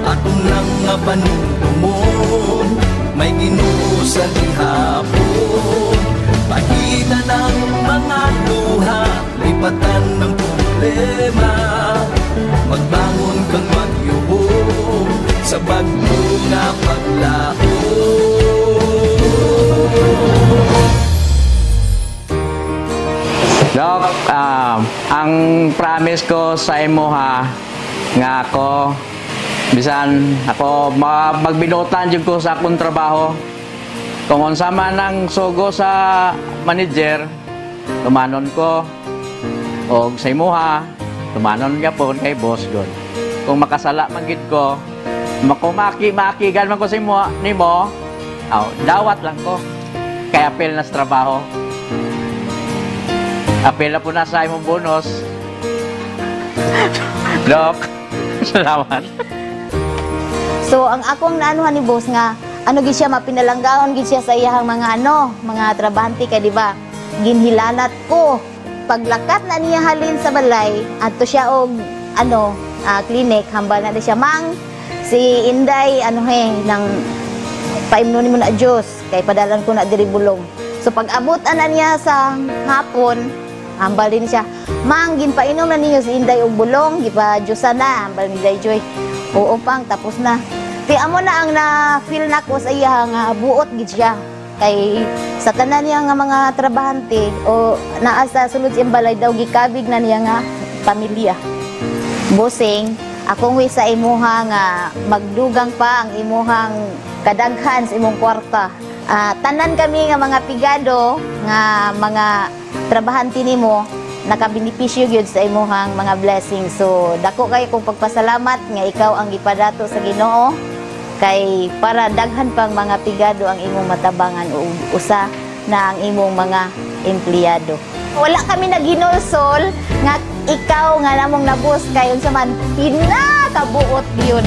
Atong lang nga panumon, may Ginoo sa ihapon. Pahina ng mga luha, lipatan ng problema. Magbangon kang magyubong sa bagyo nga paglaho. Dok, ang promise ko sa imo nga ako bisan ako magbinutan jud ko sa akong trabaho. Kung unsa man ang sugo sa manager, tumanon ko. O sa imo tumanon gyapon kay boss god. Kung makasala man gid ko, makigan man ko sa imo nimo, dawat lang ko. Kay apel na sa trabaho. Apel na po na sa imong bonus. Dok, salamat. So, ang akong naanuhan ni boss nga, gid siya mapinalanggaon gid siya sa iyang mga mga trabahante kay di ba? Ginhilanat ko. Paglakat na niya halin sa balay, adto siya og clinic, hambal na siya mang si Inday nang paimnon mo na Diyos kay padalan ko na diri bulong. So pag abot na niya sa hapon, hambal din siya. Mang ginpainom na niyo si Inday og bulong, gipa-Diyosa na, hambal ni Inday Joy. Oo pang tapos na. Ti amo na ang na-feel nako sa iya nga buot gid siya. Kay sa tanan niya nga mga trabahante o naa sa sulod siyang balay daw gikabig na niya nga pamilya. Bossing, akong wi sa imuha nga magdugang pa ang imuhang kadaghan sa imong kwarta. Tanan kami nga mga pigado nga mga trabahante nimo nakabenepisyo gyud sa imuhang mga blessings. So dako kay kong pagpasalamat nga ikaw ang gipadato sa Ginoo kay para daghan pang mga pigado ang imong matabangan o usa na ang imong mga empleyado. Wala kami naginulsol nga ikaw nga namong nabus kay unsa man pinakabuot gyud.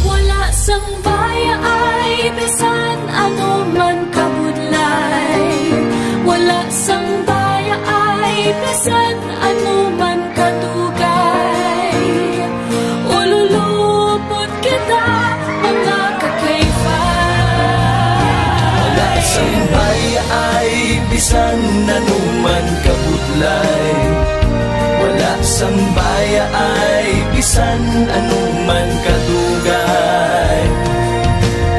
Wala sang bayaay bisan anuman kabudlay. Wala sang bayaay bisan anuman kadugay. Ululupot kita mga ka-K5. Wala sang bayaay bisan anuman kabudlay. Wala sambaya ay bisan anuman kadugay.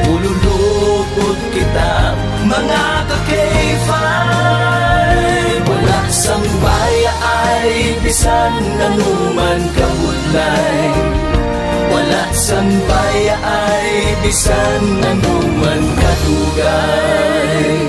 Ululukod kita mga ka-K5. Wala sambaya ay bisan anuman kabudlay. Wala sambaya ay bisan anuman kadugay.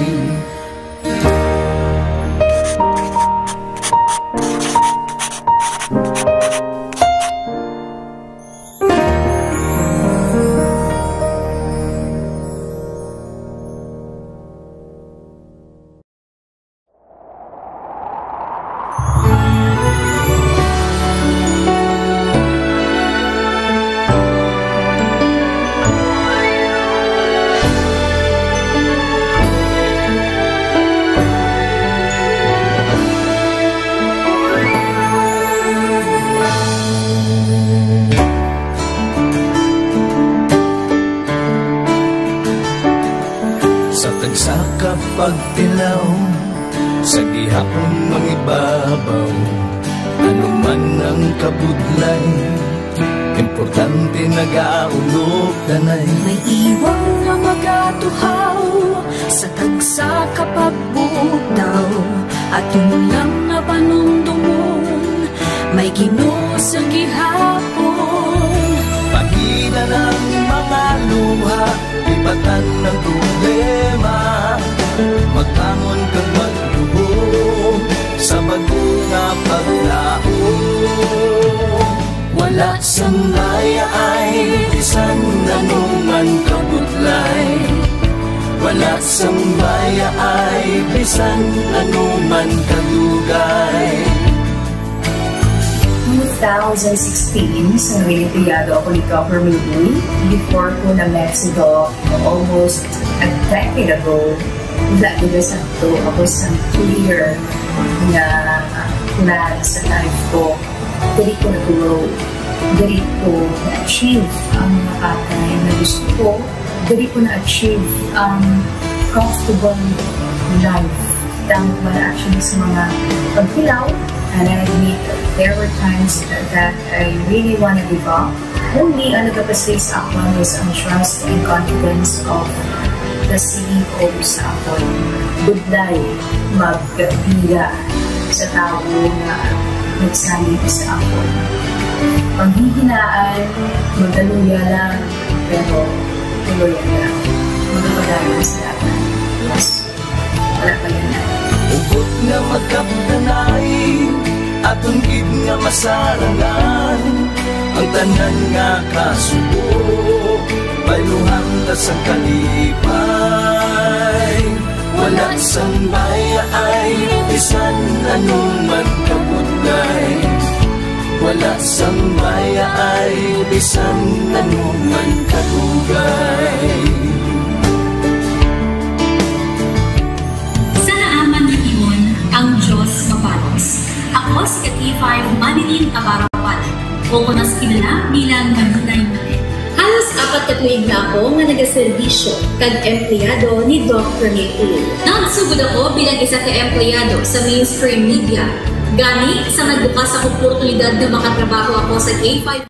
Pagtilaw sa gihapon mangibabaw, ano man ang kabudlay, importante nagaulog danay. May iwang nga magatuhaw sa tagsa kapagbudaw, at yung lang nga panumdumon may Ginoo sa gihapon. Pahina ng mga luha, ibatan ng problema, magkamon kag magluhog sa bago nga paglaom. Wala sambaya ay bisan anuman kabudlay. Wala sambaya ay bisan anuman kadugay. 2016, sa Olimpiado ako ni Dr. Milbuy. Before ko na Mexico, almost a decade ago, Vladimir Santo, ako sa clear na plan sa life ko. Dali ko na-grow, dali ko na-achieve ang mga patay na gusto ko, dali ko na-achieve ang comfortable life. Dahil ko na actually sa mga pagkilaw, and I admit there were times that I really want to give up. Only ang nagpapasay sa akin was ang trust and confidence of the CEO sa akin. Budlay, magbiga sa tao na nagsalit sa akin. Panghihinaan, magdaluya lang, pero tuloy lang. Magpapadalan sa laban. Yes, wala pa yan na. Ugot nga magkapdanay, atong gid nga masarangan, ang tanan nga kasubo, bayluhan na sa kalipay. Wala sambaya ay bisan anuman kabudlay. Wala sambaya ay bisan anuman kadugay. Ang Diyos mapalos. Ako si K5 Manilin Abarapan, o mas kilala bilang Manunay Manet. Halos 4 ka tuig na ako nga nagaserbisyo kag empleyado ni Dr. Milbuy. Nagsugod ako bilang isa ka empleyado sa mainstream media. Gani sa nagbukas ako oportunidad na makatrabaho ako sa K5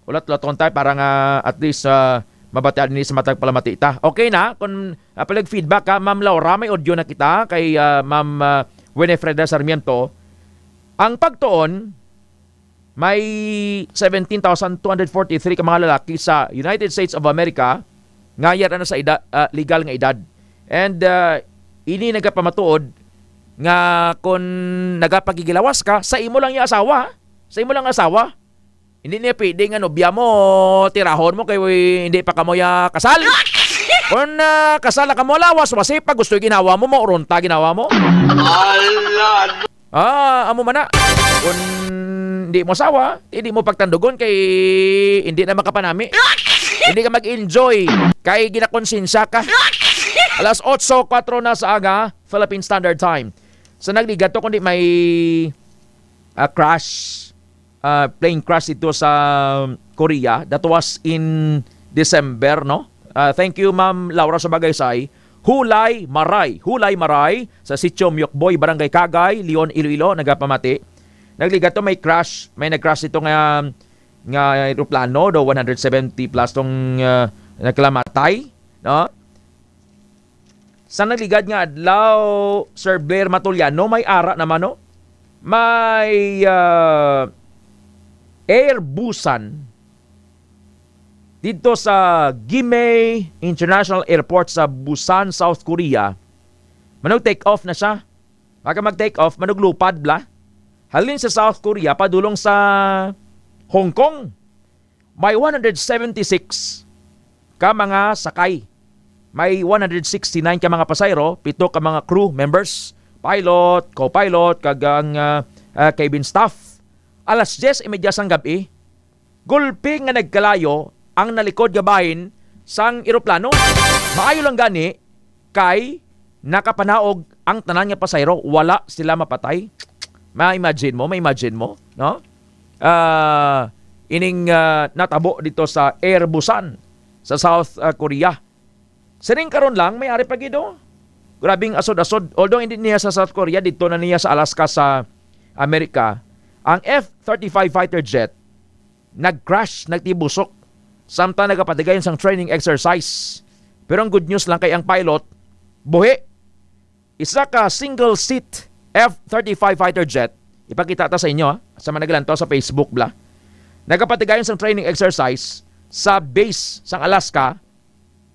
ulat-ulaton tayo para nga at least mabatian ni sa matag palamati ita. Okay na? Kung palag feedback ka, Ma'am Laura, may audio na kita kay Ma'am Winifreda Sarmiento. Ang pagtuon, may 17,243 ka mga lalaki sa United States of America ngayar na sa edad, legal nga edad. And ini nagapamatuod nga kung nagapagigilawas ka, sa imo lang yung asawa. Sa imo lang asawa. Hindi niya pwede nga nobya mo, tirahon mo kay hindi pa kamo ya kasal. Kung kasal na kamo lawas, masipag gusto ginawa mo, maurunta ginawa mo. Amo man na. Kung hindi mo asawa, hindi mo pagtandugon kay hindi na makapanami. Hindi ka mag-enjoy kay ginakonsensya ka. Alas 8:04 na sa aga, Philippine Standard Time. Sa nagligato kundi may crash, plane crash ito sa Korea. That was in December, no? Thank you, Ma'am Laura sa Bagaysay. Hulay Maray sa Sitio Myokboy, Barangay Kagay, Leon, Iloilo, nagapamati. Nagligato may nag-crash ito nga aeroplano, do 170 plus tong naglamatay, no? Sa nagligad nga adlaw, Sir Blair Matuliano, may ara naman, no? May Airbusan dito sa Gimhae International Airport sa Busan, South Korea. Manog take off na siya. Maka mag-take off, manog lupad bla. Halin sa South Korea, padulong sa Hong Kong. May 176 ka mga sakay. May 169 ka mga pasayro, 7 ka mga crew members, pilot, co-pilot, kagang cabin staff. Alas 10:30 sang gabi, gulpi nga nagkalayo ang nalikod gabahin sang eroplano. Maayo lang gani kay nakapanaog ang tanan nga pasayro, wala sila mapatay. Ma-imagine mo, no? Ining natabo dito sa Airbusan sa South Korea. Sining karon lang may ari pagido. Grabing asod-asod. Although hindi niya sa South Korea, dito na niya sa Alaska sa Amerika. Ang F-35 fighter jet nag-crash, nagtibusok. Samtang nagapatigayon sang training exercise. Pero ang good news lang kay ang pilot, buhi. Isa ka single seat F-35 fighter jet. Ipakita ta sa inyo sa managalan to sa Facebook bla. Nagapatigayon sang training exercise sa base sang Alaska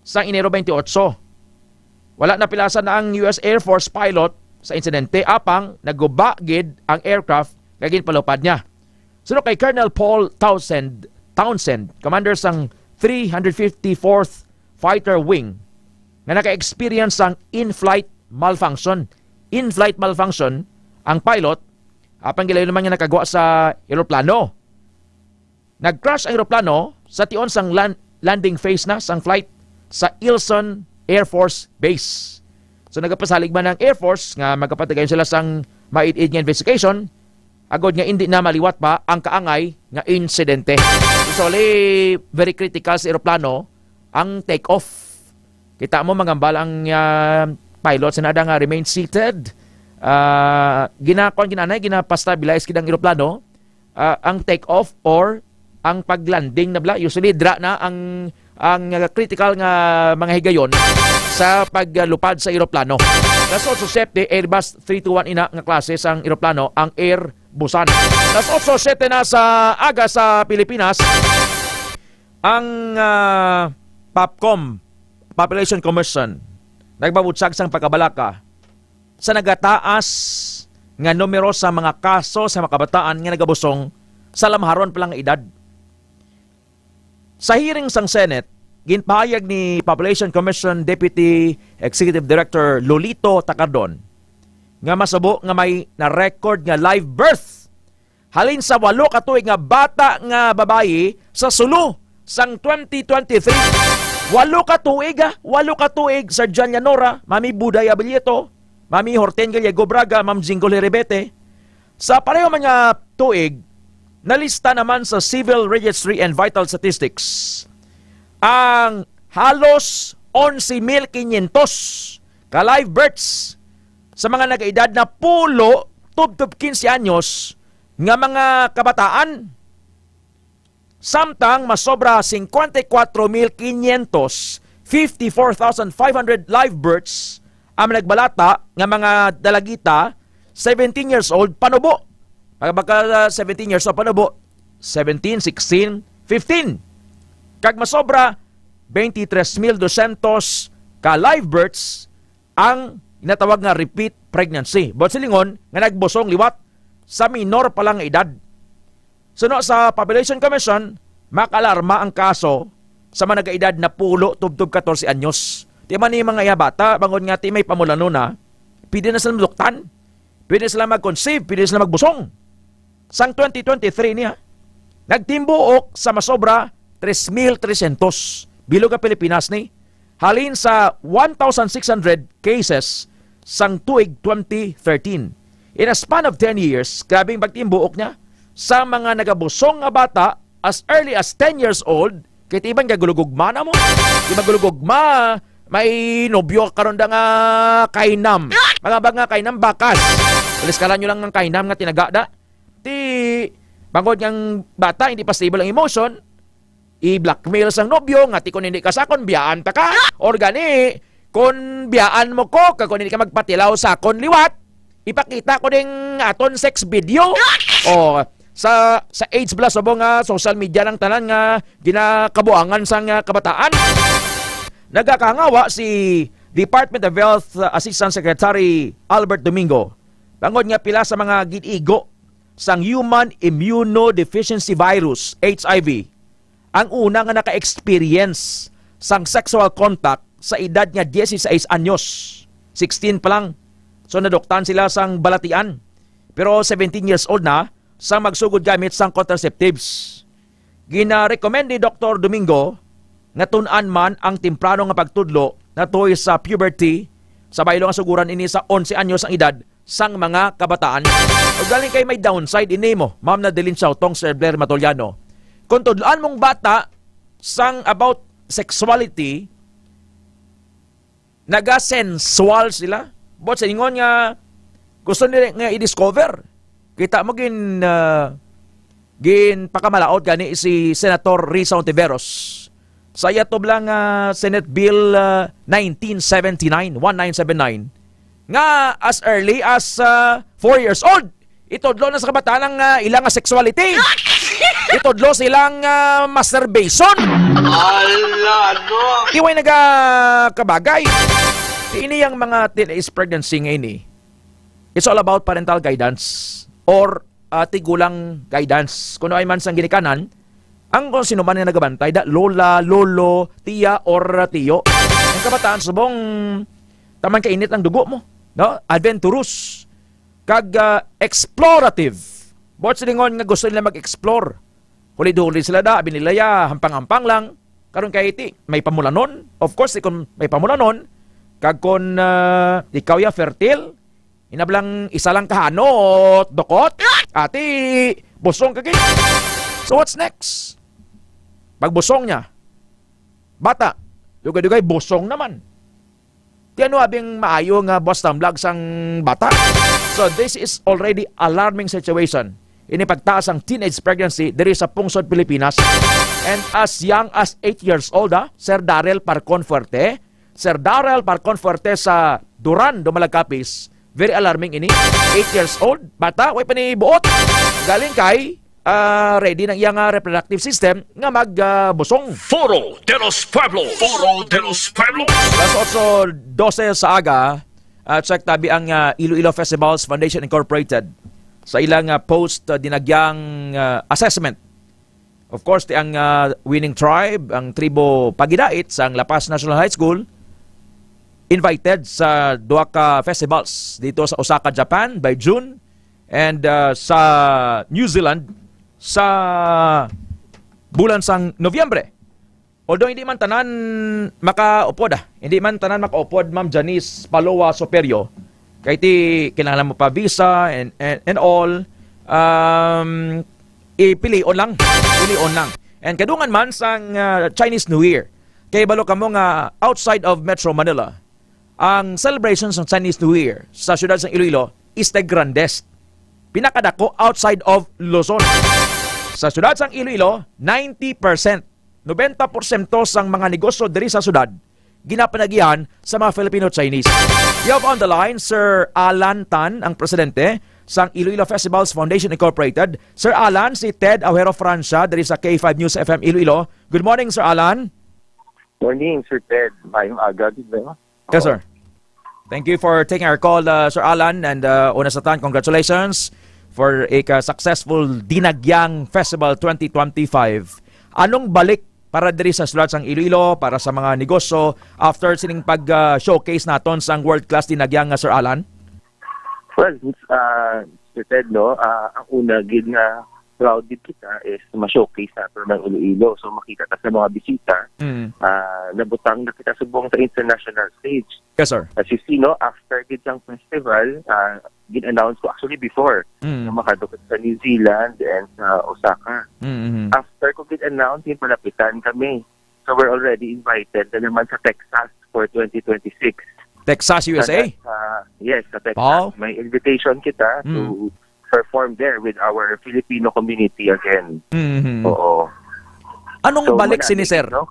sang Enero 28. Wala na pilasan na ang US Air Force pilot sa insidente apang nagubagid ang aircraft kagin palupad niya. Sunod kay Colonel Paul Townsend, commander sang 354th Fighter Wing, na naka-experience ang in-flight malfunction. In-flight malfunction, ang pilot, apang gilayo naman niya nakagawa sa aeroplano. Nag-crash ang aeroplano sa tion sang landing phase na sang flight sa Ilson Air Force Base. So nagapasalig man ng Air Force nga magkapatigayon sila sang maid-id nga investigation, agod nga hindi na maliwat pa ang kaangay nga insidente. Usually, very critical sa aeroplano ang take-off. Kita mo mangambal ang pilot sinada nga remain seated. Ginapastabilize kidang aeroplano ang take-off or ang paglanding na bla. Usually, dra na ang critical nga mga higayon sa paglupad sa aeroplano. That's also safety Airbus 321 ina nga klase sang aeroplano ang Airbusan. That's also safety na sa aga sa Pilipinas ang POPCOM, Population Commission, nagbabutsag sang pagkabalaka sa nagataas nga numero sa mga kaso sa mga kabataan nga nagabusong sa lamharon pa lang edad. Sa hearing sang Senate, ginpahayag ni Population Commission Deputy Executive Director Lolito Tacardon nga masabo nga may na-record nga live birth halin sa 8 ka tuig nga bata nga babayi sa Sulu sang 2023. 8 ka tuig, Sir John Llanora, Mami Buday Abilieto, Mami Horten Gallego Braga, Ma'am Jingle Herebete. Sa pareho mga tuig, nalista naman sa Civil Registry and Vital Statistics ang halos 11,500 ka live births sa mga nag-edad na pulo tub 15 anyos nga mga kabataan. Samtang masobra 54,500, 54,500 live births ang nagbalata nga mga dalagita 17 years old panubo. Pagka 17 years old panubo, 17, 16, 15. Kag masobra 23,200 ka live births ang inatawag nga repeat pregnancy. Bot silingon nga nagbusong liwat sa minor pa lang edad. Suno sa Population Commission, makalarma ang kaso sa mga nag-edad na pulo tubtub 14 anyos. Di man ni mga bata, bangon nga ti may pamulano na, pwede na sila maduktan, pwede sila mag-conceive, pwede sila magbusong. Sang 2023 niya, nagtimbuok sa masobra 3,300 bilog ang Pilipinas ni, halin sa 1,600 cases sang tuig 2013. In a span of 10 years, grabing pagtimbuok niya sa mga nagabusong nga bata as early as 10 years old, kaya ibang gagulugugma na mo. Ibang gulugugma, may nobyo karon da nga kainam. Mga bag nga kainam bakas. Paliskalan nyo lang ng kainam nga tinagada. Ti, bangod ng bata, hindi pa stable ang emotion, i-blackmail sang nobyo, nga ti kung hindi ka sakon, biyaan ta ka. Or gani, kung biyaan mo ko, kung hindi ka magpatilaw sakon liwat, ipakita ko ding aton sex video. O, sa AIDS plus subong nga social media ng tanan nga ginakabuangan sang kabataan. Nagakangawa si Department of Health Assistant Secretary Albert Domingo. Bangod nga pila sa mga ginigo sang Human Immunodeficiency Virus, HIV. Ang una nga naka-experience sang sexual contact sa edad nga 16 anyos. 16 pa lang. So nadoktan sila sang balatian. Pero 17 years old na sa magsugod gamit sang contraceptives. Gina-recommend ni Dr. Domingo nga tun-an man ang temprano nga pagtudlo na toy sa puberty sa baylo nga suguran ini sa 11 anyos ang edad sang mga kabataan. O galing kay may downside ini mo, Ma'am Nadeline Sautong, Sir Blair Matoliano. Kung tudloan mong bata sang about sexuality, naga-sensual sila. But sa ingon nga gusto nila nga i-discover. Kita mo gin pakamalaot gani si Senator Risa Ontiveros. Sa yatob lang Senate Bill 1979 nga as early as 4 years old. Itodlo na sa kabataan ang ilang sexuality. Itodlo silang masturbation. Ala, no. Iway nagkabagay. Ini yung mga teenage pregnancy ngayon eh. It's all about parental guidance or tigulang guidance. Kung ay man sang ginikanan, ang kung sino man na nagabantay, da lola, lolo, tiya, or tiyo. Ang kabataan, subong taman kainit ang dugo mo. No? Adventurous. Kag explorative. Bot silingon nga gusto nila mag-explore. Huli-huli sila da, binilaya, hampang-hampang lang. Karon kay iti, may pamulanon. Of course, kung may pamulanon, kag kung ikaw ya fertile, inablang isa lang kahanot, dokot, ati, busong kagay. So what's next? Pag busong niya, bata, dugay-dugay, busong naman. Di ano abing maayo nga Boston Vlog sang bata? So this is already alarming situation. Inipagtaas ang teenage pregnancy diri sa pungsod Pilipinas. And as young as 8 years old, Sir Darrell Parcon Fuerte, Sir Darrell Parcon Fuerte sa Duran, Dumalagkapis, very alarming ini. 8 years old, bata, way pa ni buot. Galing kay ready ng iyang reproductive system nga magbusong. Foro de los Pueblos. Foro de los Pueblos. Alas 8:12 sa aga, check tabi ang Iloilo Festivals Foundation Incorporated sa ilang post dinagyang assessment. Of course, ang winning tribe, ang tribo Pagidait sa La Paz National High School, invited sa duha ka festivals dito sa Osaka, Japan by June, and sa New Zealand sa bulan sang Nobyembre. Although hindi man tanan makaupod, hindi man tanan makaupod, Ma'am Janice Paloa Superio, kay ti kinahanglan mo pa visa and all, pilion lang. And kadungan man sang Chinese New Year, kay balo kamo nga outside of Metro Manila, ang celebrations ng Chinese New Year sa syudad ng Iloilo is the grandest. Pinakadako outside of Luzon. Sa syudad sang Iloilo, 90%, 90% sang mga negosyo diri sa syudad ginapanagihan sa mga Filipino-Chinese. We have on the line Sir Alan Tan, ang presidente sang Iloilo Festivals Foundation Incorporated. Sir Alan, si Ted Auero Francia diri sa K5 News FM Iloilo. Good morning, Sir Alan. Morning, Sir Ted. Mayong aga, di ba? Yes, sir. Thank you for taking our call, Sir Alan. And una sa tan, congratulations for a successful Dinagyang Festival 2025. Anong balik para diri sa syudad sang Iloilo, para sa mga negosyo, after sining pag-showcase naton sang world-class Dinagyang, Sir Alan? Well, Sir Ted, no, ang una gid nga proud din kita is ma-showcase natin ng Iloilo. So makita ta sa mga bisita, nabutang na kita subong sa international stage. Yes, sir. As you see, no, after gitang festival, gin-announce ko actually before na makadukot sa New Zealand and sa Osaka. After ko gin-announce, palapitan kami. So we're already invited na naman sa Texas for 2026. Texas, USA? Yes, sa Texas. Wow. May invitation kita to perform there with our Filipino community again. Oo. Anong balik sini, sir? No,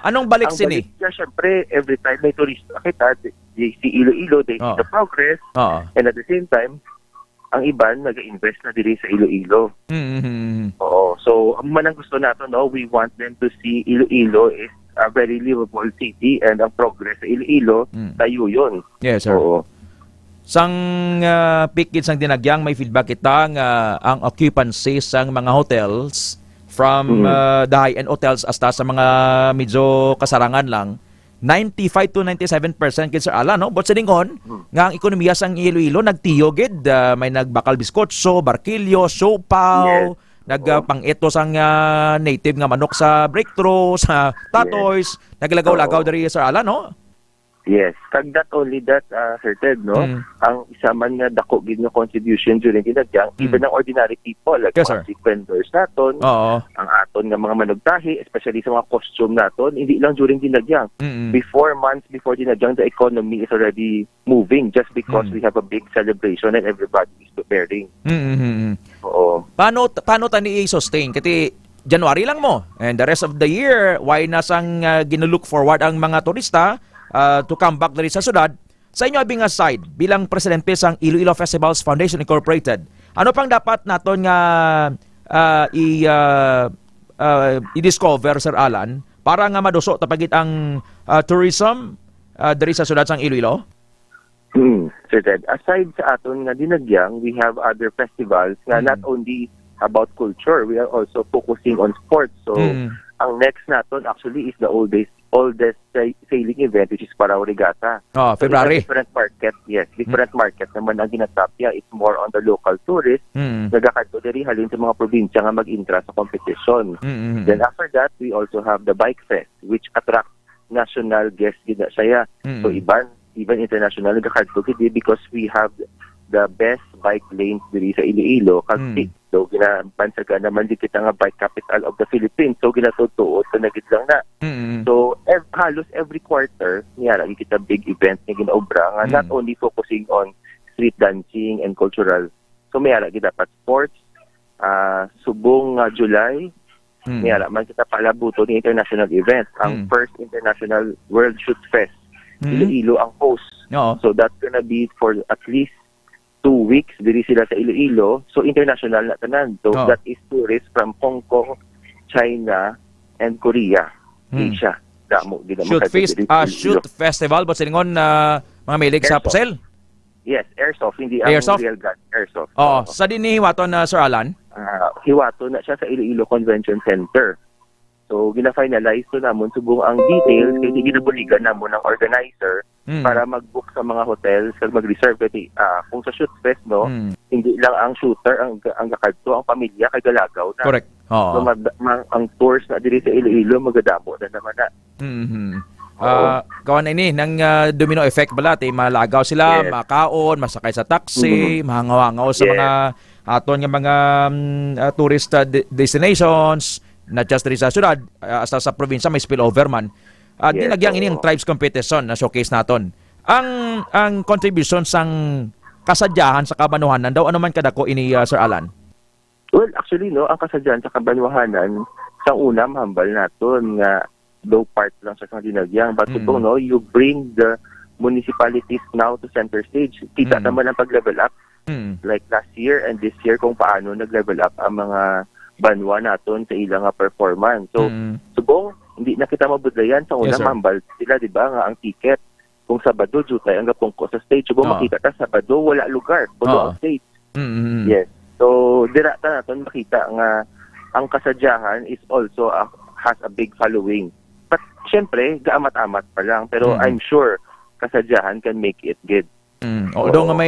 anong balik sini? Ang balik niya, syempre, every time may turista kita, they see Iloilo, they see the progress, and at the same time, ang iban nag-invest na diri sa Iloilo. Oo. So, ang manang gusto nato, no, we want them to see Iloilo is a very livable city and ang progress sa Iloilo, tayo yun. Yes, sir. Oo. Sang pikit sang Dinagyang, may feedback kita nga ang occupancy sang mga hotels from the high-end hotels hasta sa mga medyo kasarangan lang, 95 to 97% kid Sir Alan, no? But sa dingon, nga ang ekonomiya sang Iloilo nagtiyo gid, may nagbakal biskotso, barkilyo, siopaw, nagpang-ito sang native nga manok sa breakthrough, sa tatoys, naglagaw-lagaw dari Sir Alan, no? Yes, kag not only that, Sir Ted, no, ang isa man nga dako gid nga contribution during Dinagyang, even ang ordinary people, like mga vendors naton, ang aton nga mga manugtahi, especially sa mga costume naton, hindi lang during Dinagyang. Months before Dinagyang, the economy is already moving just because we have a big celebration and everybody is preparing. Oo. Paano tani i-sustain? Kasi January lang mo, and the rest of the year, why nasang ginulook forward ang mga turista to come back dari sa syudad? Sa inyo abing aside, bilang presidente sang Iloilo Festivals Foundation Incorporated, ano pang dapat naton nga i-discover, Sir Alan, para nga maduso tapagit ang tourism dari sa syudad sang Iloilo? Sir Ted, aside sa aton nga Dinagyang, we have other festivals nga not only about culture, we are also focusing on sports. So, ang next naton actually is the oldest sailing event, which is Parao Regatta. February. So different market, yes. Different market naman ang ginatapya. It's more on the local tourists. Nagakadto diri halin sa mga probinsya nga mag-intra sa competition. Then after that, we also have the Bike Fest, which attracts national guests gina saya. So even international nagakadto gid because we have the best bike lanes diri sa Iloilo. So, ginabansaga naman di kita nga bike capital of the Philippines. So, ginatutuot sa nagid lang na. So, halos every quarter, niya lagi kita big event na ginaobra nga not only focusing on street dancing and cultural. So, may lagi dapat sports, subong July, niya man kita palabuto ni international event. Ang first international World Shoot Fest. Iloilo ang host. So, that's gonna be for at least 2 weeks diri sila sa Iloilo. So international na tanan. So that is tourists from Hong Kong, China, and Korea. Asia. Damo Shoot festival but siningon mga milig sa pusel? Yes, airsoft, hindi airsoft? Ang real gun, airsoft. Sa din ni hiwaton na Sir Alan? Hiwaton na siya sa Iloilo Convention Center. So, gina-finalize to namon subong ang details kasi ginabuligan namon ng organizer para mag-book sa mga hotels kag mag-reserve kasi kung sa shoot fest, no, hindi lang ang shooter ang gakadto, ang pamilya kay galagaw na. Correct. So, ang tours na diri sa Iloilo magadamo na naman na. Kawan na ini ng domino effect bala, malagaw sila, makaon, masakay sa taxi, mahangaw-hangaw sa mga aton nga mga tourist destinations, not just rin sa syudad, hasta sa probinsya may spillover man. Dinagyang ini ang tribes competition na showcase naton. Ang contribution sang kasadyahan sa kabanuhanan daw ano man kadako ini Sir Alan? Well, actually, no, ang kasadyan sa kabanwahanan, sa una, mahambal naton nga low part lang sa dinagyang. But kung no, you bring the municipalities now to center stage. Kita naman ang pag-level up. Like last year and this year kung paano nag-level up ang mga banwa naton sa ilang performance. So, subong, hindi na kita mabudlayan sa una, mahambal sila, di ba, nga ang ticket. Kung Sabado, jutay ang gapong ko sa stage. Subong, makita ka Sabado, wala lugar. Puno ang stage. Yes. So, dirata natin makita nga ang kasadyahan is also has a big following. But, syempre, gaamat-amat pa lang. Pero I'm sure kasadyahan can make it good. Although nga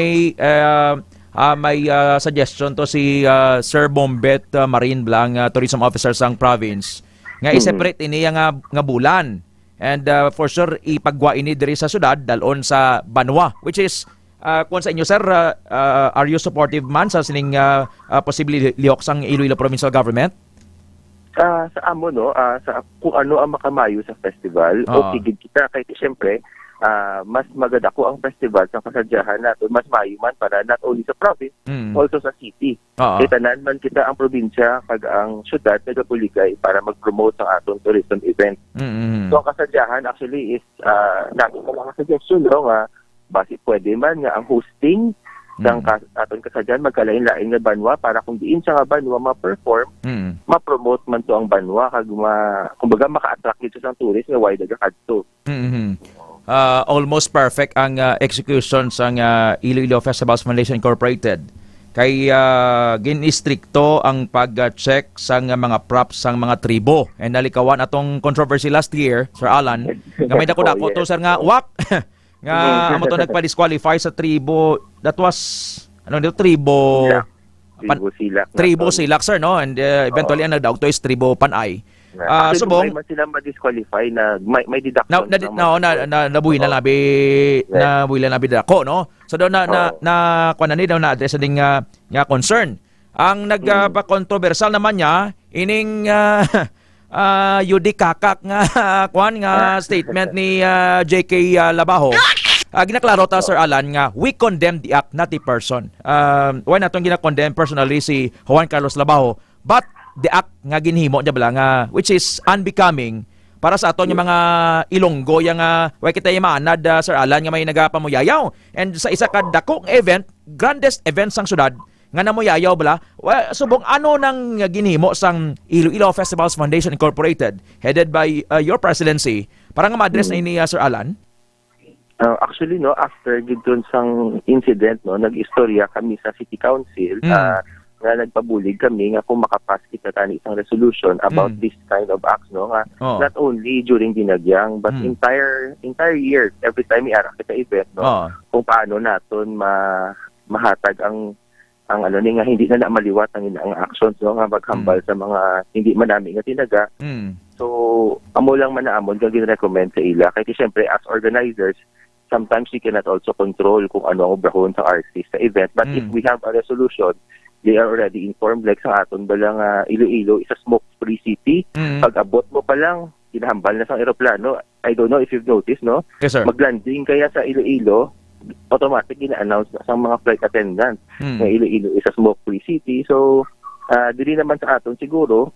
may suggestion to si Sir Bombet Marine Blanc, tourism officer sang province, nga i-separate ini nga bulan. And for sure, ipagwa ini diri sa syudad, dalon sa Banwa, which is kung sa inyo, sir, are you supportive man sa sining posibleng lihok sang Iloilo Provincial Government? Sa amo, no, sa kung ano ang makamayo sa festival, o tigid kita, kahit siyempre, mas magadako ang festival sa kasadyahan natin, mas mayo man para not only sa province, also sa city. Tanan man kita ang probinsya, kag ang syudad, nagapuligay para mag-promote sa atong tourism event. So ang kasadyahan actually is, natin mga suggestion, no, nga, basi pwede man nga ang hosting ng aton kasadyan magkalain-lain nga banwa para kung diin siya nga banwa ma-perform, ma-promote man to ang banwa kag kumbaga maka-attract dito sa tourist nga wide agakadto. Almost perfect ang execution sa Iloilo Festivals Foundation Incorporated. Kay gin-istrikto ang pag-check sa mga props sang mga tribo. And nalikawan atong controversy last year, Sir Alan, nga may dako-dako to sir nga wak nga amo to nagpa-disqualify sa tribo. That was tribo silak sir, no? And eventually ang nagdaog to is tribo panay. Subong may sila ma-disqualify na may deduction nabuhi na labi dako, no? So do na kuan ni daw na address ding nga concern. Ang nagpa-controversial naman niya ining Yudi Kakak nga kuan nga statement ni JK Labajo. Ginaklaro ta Sir Alan nga we condemn the act, not the person. Why natong gina-condemn personally si Juan Carlos Labajo, but the act nga ginhimo niya bala nga which is unbecoming para sa aton yung mga Ilonggo yang way kita maanad Sir Alan nga may nagapamuyayaw. And sa isa ka dakong event, grandest event sang syudad nga namuyayaw bala, subong ano nang ginhimo sang Iloilo Festivals Foundation Incorporated headed by your presidency para nga ma-address na ini Sir Alan? Actually, no, after gidton sang incident, no, nag-istorya kami sa City Council nga nagpabulig kami nga kung makapas kita tani isang resolution about this kind of acts, no, nga not only during dinagyang but entire year, every time i-arak kita event, no, kung paano naton mahatag ang ano ni nga hindi na maliwat ang actions, no, nga maghambal sa mga hindi manami nga tinaga. So amo lang man naamon kag gin-recommend sa ila kay siyempre as organizers sometimes we cannot also control kung ano ang obrahon sa artist sa event, but if we have a resolution, they are already informed. Like sa aton balang Iloilo is a smoke-free city. Pag abot mo pa lang kinahambal na sa eroplano. I don't know if you've noticed, no? Yes, sir. Maglanding kaya sa Iloilo, automatic ina-announce na sa mga flight attendants na Iloilo is a smoke-free city. So, dili naman sa aton siguro,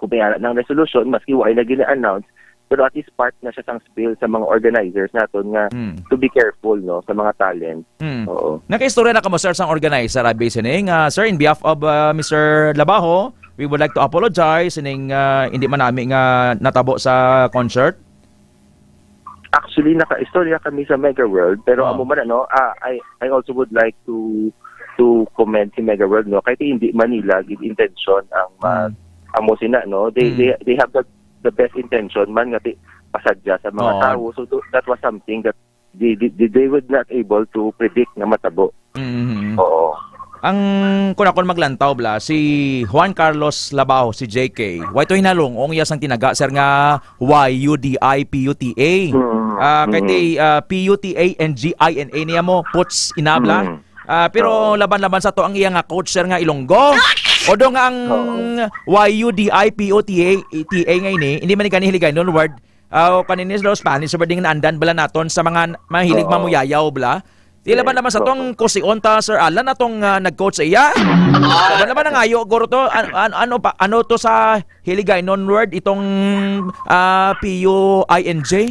kung may alat ng resolution, maski wala na gina-announce, pero at least part na siya sang spill sa mga organizers naton nga to be careful, no, sa mga talent. Oo. Nakaistorya na kamo sir sang organizer abi sining sir, in behalf of Mr. Labajo, we would like to apologize sining hindi man nami nga natabo sa concert. Actually nakaistorya kami sa Mega World, pero amo man ano, I also would like to comment si Mega World, no, kahit hindi Manila gid intention ang amo sina, no, they have the best intention man nga pasadya sa mga tao. So that was something that they would not able to predict na matabo. Oo. Ang kunakon maglantaw bla si Juan Carlos Labajo, si JK. Why to hinalong ong yasang tinaga sir nga YUDIPUTA. Kay PUTA and GINA niya mo puts inabla. Pero laban-laban sa to ang iya nga coach sir nga Ilonggo. Odo nga ang YUDIPOTA ngayon hindi man ikanihiligay nun word kaninis lo Spanish so ding naandan bala naton sa mga mahilig mamuyayaw bala Tila ba naman sa tong kusion ta Sir Alan atong nag-coach sa iya? Laban naman ang ayo guro to ano to sa Hiligay non-word itong PUINJ.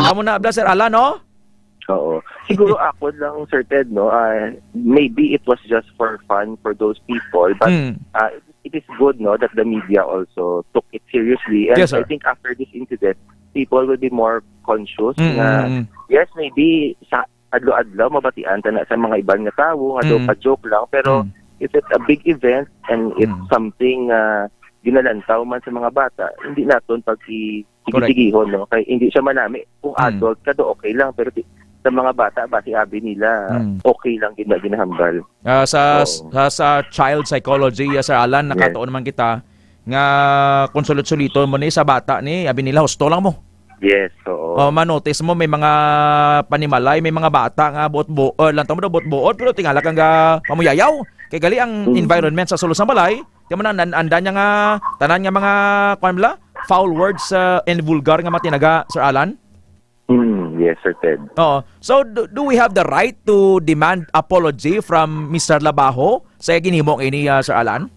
Amo na abla Sir Alan no? Oo. Siguro ako lang Sir Ted no, maybe it was just for fun for those people but it is good no that the media also took it seriously and yes, I think after this incident people will be more conscious na yes maybe sa adlaw-adlaw mabatian ta na sa mga ibang nga tawo nga pa joke lang pero if it's a big event and it's something ginalantaw man sa mga bata hindi naton pagsigihon no kay hindi siya manami kung adult ka do okay lang pero sa mga bata basi abi nila okay lang ginahambal. Sa child psychology Sir Alan nakatuon naman kita nga konsulit-sulito mo ni sa bata ni abi nila husto lang mo. Yes, oo. Manotice mo may mga panimalay, may mga bata nga buot-buot, lantaw mo daw buot-buot pero tingala kang pamuyayaw. Kay gali ang environment sa sulod sa balay, di mo na anda niya nga tanan nga mga kuan foul words and vulgar nga matinaga Sir Alan. Yes, Sir Ted. So do we have the right to demand apology from Mr. Labajo sa ginhimo ini Sir Alan?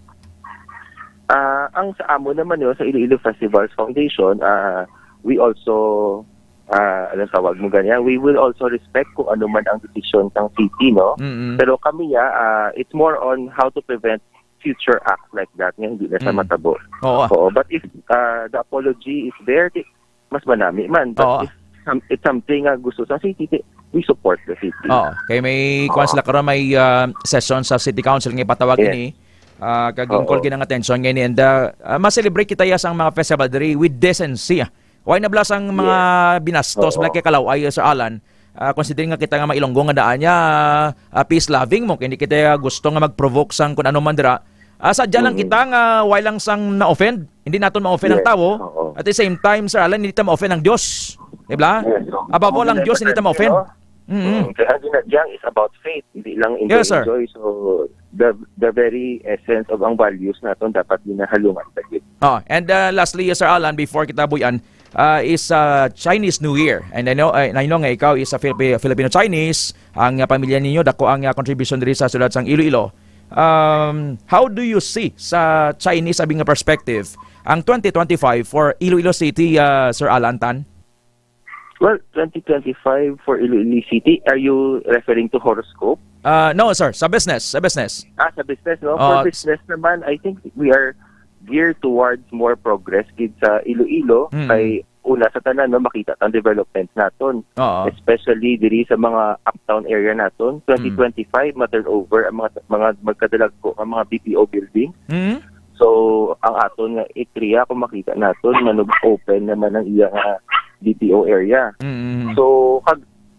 Ang sa amo naman sa Iloilo Festivals Foundation, we also anong tawag mo ganyan, we will also respect kung ano man ang decision ng city, no? Pero kami it's more on how to prevent future acts like that nga hindi na sa matabo. Oo. But if the apology is there, mas manami man. But if it's something gusto sa city, we support the city. Kay may kuan sila karon may session sa City Council nga ipatawag ini. Kaging call ginang attention ngayon and ma-celebrate kita sang mga festival diri with decency. Why na blas ang mga binastos kay kalaway Sir Alan. Considering nga kita nga mailonggo nga daan niya peace loving mo hindi kita gusto nga mag-provoke sang kun ano man dira. Sadya lang kita nga why lang sang na-offend. Hindi naton ma-offend ang tawo. At the same time Sir Alan hindi ta ma-offend ang Dios. Diba? Above all ang Dios hindi ta ma-offend. Kaya ang ginadyan is about faith, hindi lang enjoy. So the very essence of ang values naton dapat ginahalungan tagid. And lastly Sir Alan before kita buyan is Chinese New Year. And I know nga ikaw is a Filipino Chinese. Ang pamilya ninyo dako ang contribution diri sa siyudad sang Iloilo. How do you see sa Chinese abing nga perspective ang 2025 for Iloilo City Sir Alan Tan? Well, 2025 for Iloilo City, are you referring to horoscope? No, sir. Sa business. Sa business, no? For business naman, I think we are geared towards more progress sa Iloilo. Kay una sa tanan, no, makita ang development naton. Especially diri sa mga uptown area naton. 2025, ma-turn over ang mga magkadalag ko ang mga BPO building. So, ang aton nga ikriya kung makita naton, manog-open naman ang iyang BPO area. So,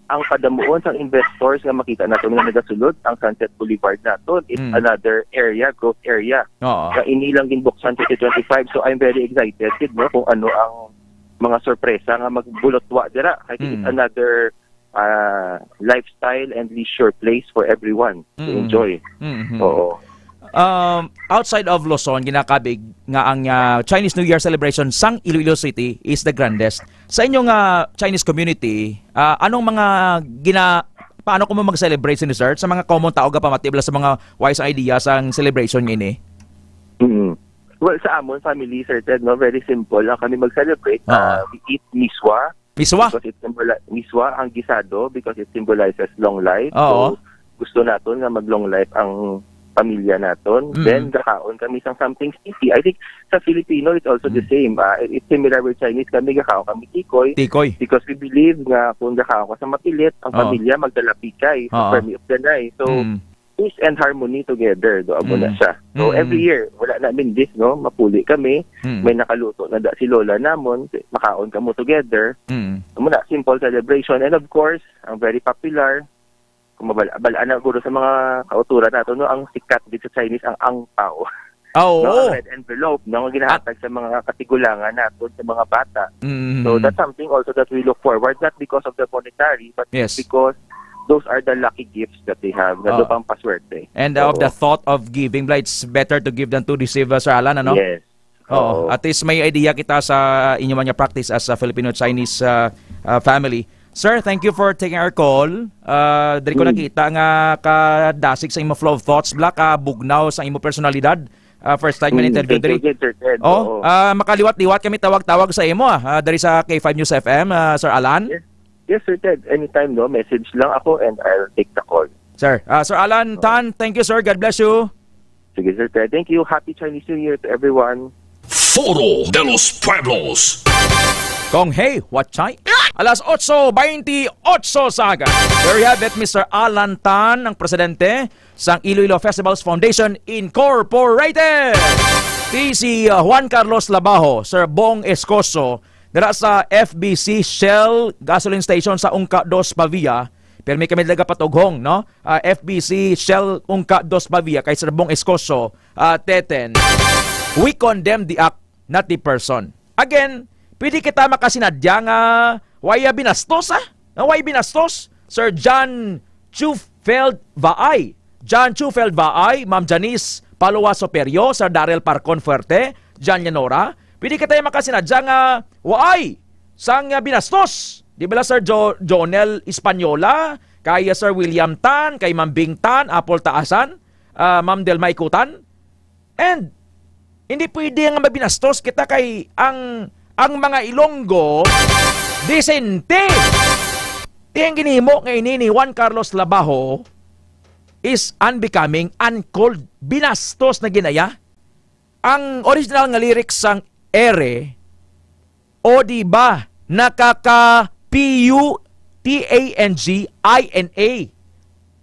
ang kadamuon sa investors nga makita natin nga nagasulod, ang Sunset Boulevard natin is another area, growth area. Na inilang ginbuksan 2025. So, I'm very excited no, kung ano ang mga sorpresa nga magbulotwa dira. I think it's another lifestyle and leisure place for everyone to enjoy. Oo. Outside of Luzon, ginakabig nga ang Chinese New Year celebration sang Iloilo City is the grandest. Sa inyong Chinese community, anong mga paano ko mo mag-celebrate ni sir? Sa mga common tao pamatibla sa mga wise ideas ang celebration ini? Well, sa amon family, Sir Ted, no, very simple lang kami mag-celebrate. We eat miswa. Miswa? Miswa ang gisado because it symbolizes long life. So, gusto naton nga mag-long life ang pamilya naton. Then gakaon kami sang something sticky. I think sa Filipino it's also the same. It's similar with Chinese, kami gakaon kami tikoy. Because we believe nga kung gakaon ka sa mapilit, ang pamilya magdalapikay sa permi of the night. So peace and harmony together do amo na siya. So every year wala namin this, no, mapuli kami. May nakaluto na si lola namon, makaon kamo together. Muna simple celebration, and of course ang very popular kung mabalaan na guro sa mga kauturan nato, no, ang sikat dito sa Chinese ang angpao. No, red envelope no, ginahatag sa mga katigulangan nato sa mga bata. So that's something also that we look forward, not because of the monetary but because those are the lucky gifts that they have na pang paswerte. And of the thought of giving, it's better to give than to receive, Sir Alan, ano? Yes. At least may idea kita sa inyo man practice as a Filipino-Chinese family. Sir, thank you for taking our call. Dari ko nakita nga kadasig sa imo flow of thoughts, Black, bugnaw sa imo personalidad. First time man interview dari. Makaliwat-liwat kami tawag-tawag sa imo dari sa K5 News FM, Sir Alan. Yes, Sir Ted. Anytime, no? Message lang ako and I'll take the call. Sir, Sir Alan Tan, thank you, sir. God bless you. Sige, Sir Ted. Thank you. Happy Chinese New Year to everyone. Foro de los Pueblos. Kong hey, what chay? Alas 8:28 saga. There you have it, Mr. Alan Tan, ang presidente sang Iloilo Festivals Foundation Incorporated. Si Juan Carlos Labajo, Sir Bong Escoso, dara sa FBC Shell Gasoline Station sa Ungka 2 Pavia. Pero may kami talaga patughong, no? FBC Shell Ungka 2 Pavia kay Sir Bong Escoso, Teten. We condemn the act, not the person. Again, pwede kita makasinadya nga waya binastos, Why binastos? Sir John Chufeld Vaay. John Chufeld Vaay, Ma'am Janice Palua Soperio, Sir Darrell Parcon Fuerte, John Llanora. Pwede kita makasinadya nga waay sang binastos. Di ba Sir Jonel Espanyola, kay Sir William Tan, kay Ma'am Bing Tan, Apple Taasan, Ma'am Del Maikutan. And hindi pwede nga mabinastos kita kay ang mga Ilonggo disente. Tiyang ginimo ngayon ni Juan Carlos Labajo is unbecoming, uncalled, binastos na ginaya. Ang original nga lyrics sang ere, o diba nakaka P-U-T-A-N-G-I-N-A,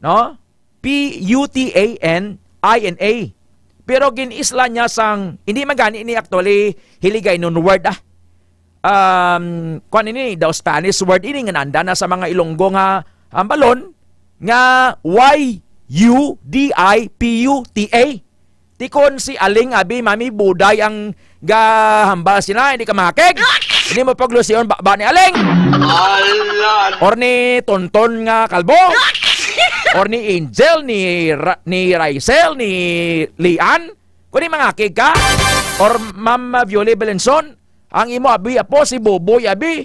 no? P-U-T-A-N-I-N-A. Pero ginisla niya sang, hindi magani ni actually hiligay nun word kung ini daw Spanish word ini nga nanda na sa mga Ilonggo nga balon nga Y-U-D-I-P-U-T-A. Tikon si aling abi mami buday ang gahambal sina, hindi ka makig. Hindi mo paglusyon ba ni aling? Or ni Tonton nga kalbo? Or ni Angel, ni Rysel, ni Lian? Kung di mangakig ka? Or Ma'am Viole Belenson? Ang imo abi apo si Boboy abi.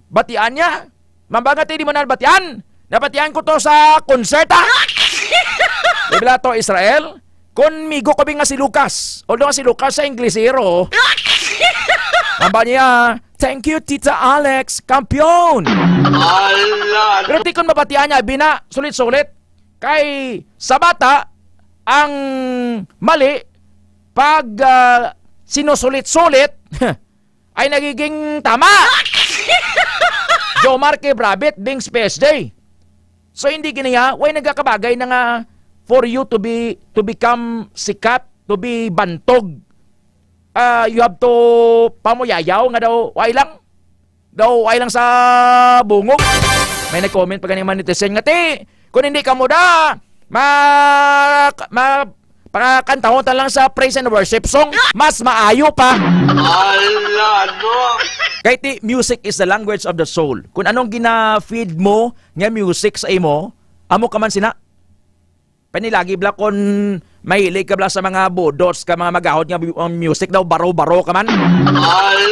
Batian niya. Mambangati di mo na batian. Nabatian ko to sa konserta. Bibla to Israel. Kung migo kami nga si Lucas. Although nga si Lucas sa Inglesero. Mamba niya, thank you Tita Alex, kampiyon. Pero tikon mabatian niya, bina, sulit-sulit. Kay sa bata, ang mali, pag sinusulit-sulit, ay nagiging tama. Joe Marque Brabit, Bing Space Day. So hindi ginaya, way nagkakabagay na nga for you to become sikat, to be bantog. You have to pamuyayaw nga daw, way lang. Daw, way lang sa bungog. May nag-comment pa ganyan manitizen nga, kung hindi ka mo da, pakakantahon ta lang sa praise and worship song, mas maayo pa. Kahit music is the language of the soul. Kung anong gina-feed mo nga music sa imo, amo ka man sina. Panilagi bla kung mahilig ka bla sa mga budots ka, mga magahod nga music daw, baro-baro ka man.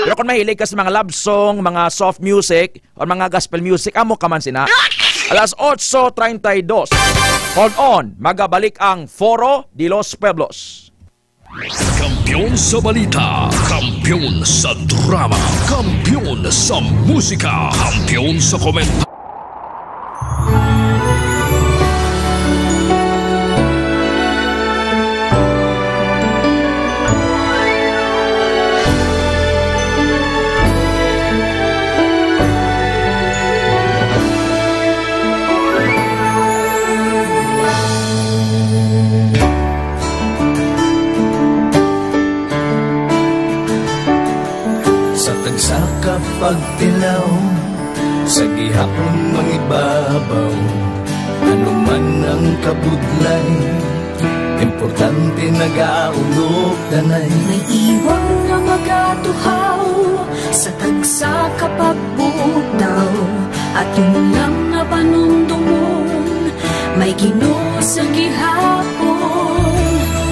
Pero kung mahilig ka sa mga love song, mga soft music, o mga gospel music, amo ka man sina. Alas 8:32. Hold on, magabalik ang Foro de los Pueblos. Kampiyon sa balita, kampiyon sa drama, kampiyon sa musika, kampiyon sa komentar. Pagtilaw sa gihapon mangibabaw, ano man ang kabudlay, importante nagaulog danay. May iwang nga magatuhaw sa tagsa kapagbutaw, at yung lang nga panumdumon, may Ginoo sa gihapon.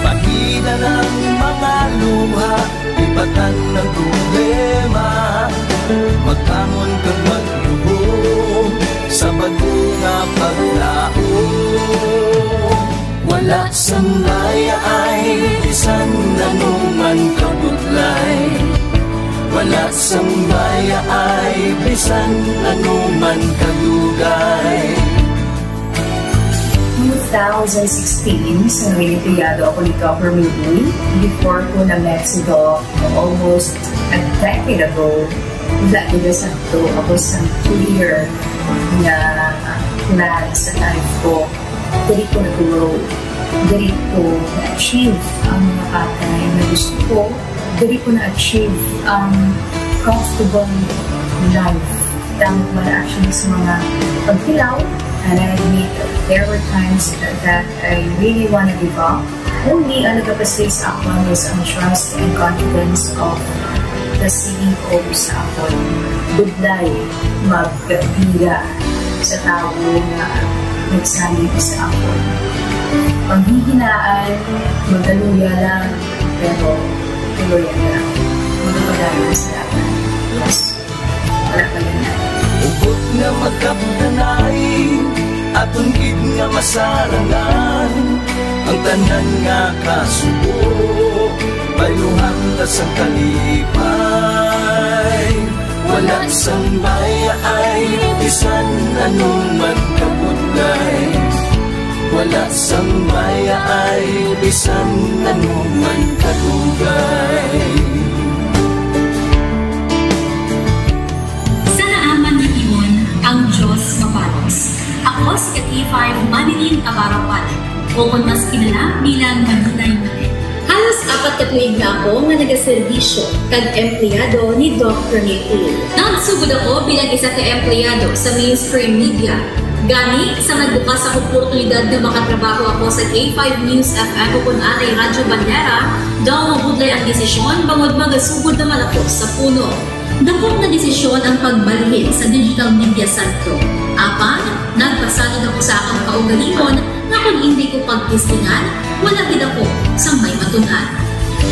Pahina ng mga luha, ibatan ng problema, magkamon kang magluhog, sambaya ay bisan anuman kabudlay. Wala sambaya ay bisan anuman kadugay. 2016, sa Olimpiado ako ni Dr. Milwood. Before ko na-met si Doc, almost a decade ago, Vladimir Santo, ako sa 2-year na plan sa life ko. Dali ko na-grow. Dali ko na-achieve ang mga patay na gusto ko. Dali ko na-achieve ang comfortable life. Dahil wala actually sa mga pagkilaw. And I admit there were times that I really want to give up. Only ang nagkapasay sa akin is ang trust and confidence of the CEO sa akin. Budlay, magbiga sa tao na nagsalit sa akin. Panghihinaan, magaluya lang, pero tuloy lang. Magpapadayo sa laban. Yes, wala pa yan. Ubot nga magkapdanay, atong gid nga masarangan, ang tanan nga kasubo, bayuhan ta sa kalipay. Wala sambaya ay bisan anuman kabudlay. Wala sambaya ay bisan anuman kadugay. Ang Diyos mapalos. Ako si K5 Manilin Abarapan, o kung mas kilala bilang Manunay Manin. Halos 4 ka tuig na ako nga nagaserbisyo kag empleyado ni Dr. Milwood. Nagsugod ako bilang isa ka empleyado sa mainstream media. Gani sa nagbukas sa oportunidad na makatrabaho ako sa K5 News FM o kung atay Radyo Bandera, daw mabudlay ang desisyon bangod magasugod naman ako sa puno. Dakot na desisyon ang pagbalhin sa digital media sentro. Apan, nagpasalid ako sa akong kaugalingon na kung hindi ko pagtistingan, wala gid ako sa may matunan.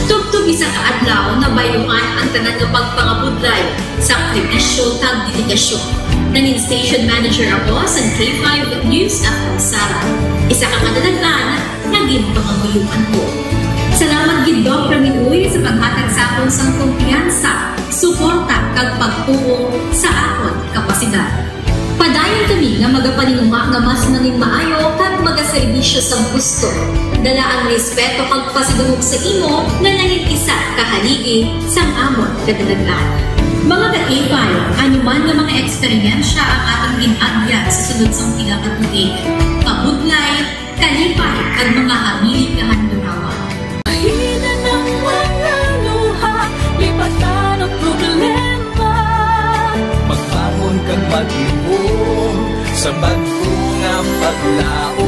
Tugtog isa ka adlaw na bayuhan ang tanan nga pagpangabudlay sa sakripisyo tag dedikasyon. Nanging station manager ako sa K5 News FM Sara. Isa ka kadagdagan, naging panganguyuan ko. Salamat gid Dr. Milwood sa paghatag sa akon sang kumpiyansa, suporta kag pagtuo sa akon kapasidad. Padayon kami nga magapaninungha nga mas nanging maayo kag magaserbisyo sa gusto. Dala ang respeto kag pasidungog sa imo nga nanging isa kahaligi sang amon kadagdagan. Mga ka-K5, anuman nga mga eksperyensya ang atong ginagyan sa sunod sang pila ka tuig. Kabudlay, kalipay kag mga habilig kahandurawan. Hina ng mga luha, lipatan ang problema. Magbangon kang mag-iom sa bago nga paglao.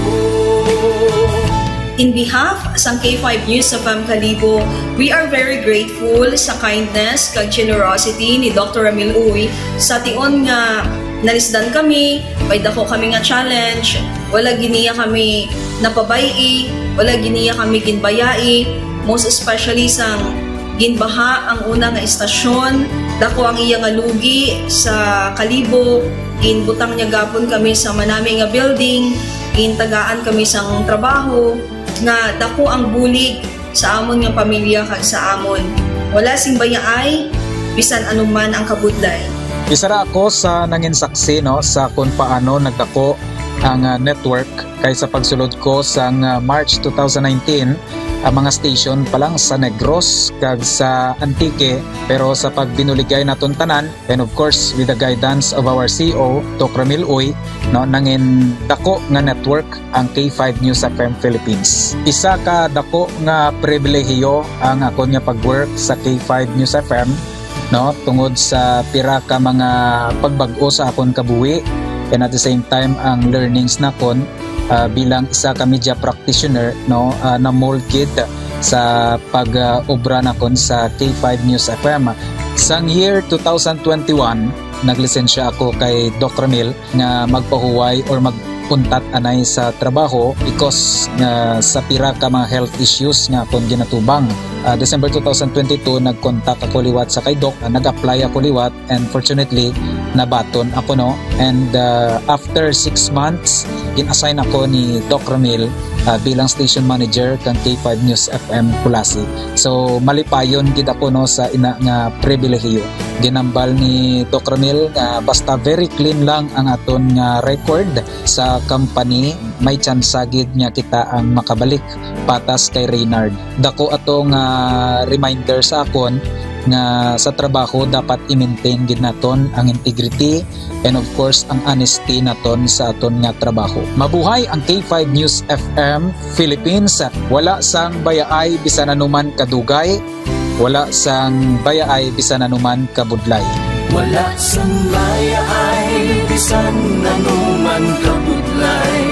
In behalf sa K5 News FM Kalibo, we are very grateful sa kindness kag generosity ni Dr. Ramil Uy sa tion nga nalisdan kami, may dako kami nga challenge, wala giniya kami napabayi, wala giniya kami ginbayai, most especially sang ginbaha ang una nga istasyon, dako ang iya nga lugi sa Kalibo, ginbutang niya gapon kami sa manami nga building, gintagaan kami sang trabaho, nga dako ang bulig sa amon nga pamilya kag sa amon. Wala sing bayaay, bisan anuman ang kabudlay. Isa ra ako sa nangin saksi no sa kung paano nagdako ang network kay sa pagsulod ko sa March 2019 ang mga station pa lang sa Negros kag sa Antique, pero sa pagbinuligay naton tanan and of course with the guidance of our CEO Dr. Ramil Uy no nangin dako nga network ang K5 News FM Philippines. Isa ka dako nga pribilehiyo ang ako nga pagwork sa K5 News FM no tungod sa pira ka mga pagbag-o sa akon kabuhi and at the same time ang learnings nakon bilang isa ka media practitioner no na molded sa pag-obra nakon sa K5 News FM. Sang year 2021 naglisensya ako kay Dr. Mil nga magpahuway or puntat anay sa trabaho because sa pira ka mga health issues nga akong ginatubang. December 2022 nag-contact ako liwat sa kay Doc, nag-apply ako liwat and fortunately nabaton ako no. And after 6 months in-assign ako ni Doc Ramil bilang station manager kang K5 News FM Kulasi. So malipayon gid ako no sa ina nga pribilehiyo. Ginambal ni Doc Ramil nga basta very clean lang ang aton nga record sa company, may chance gid nga kita ang makabalik patas kay Reynard. Dako atong reminder sa akon nga sa trabaho dapat i-maintain gid naton ang integrity and of course ang honesty naton sa aton nga trabaho. Mabuhay ang K5 News FM Philippines. Wala sang bayaay bisan anuman kadugay, wala sang bayaay bisan anuman kabudlay. Wala sang bayaay bisan anuman kabudlay.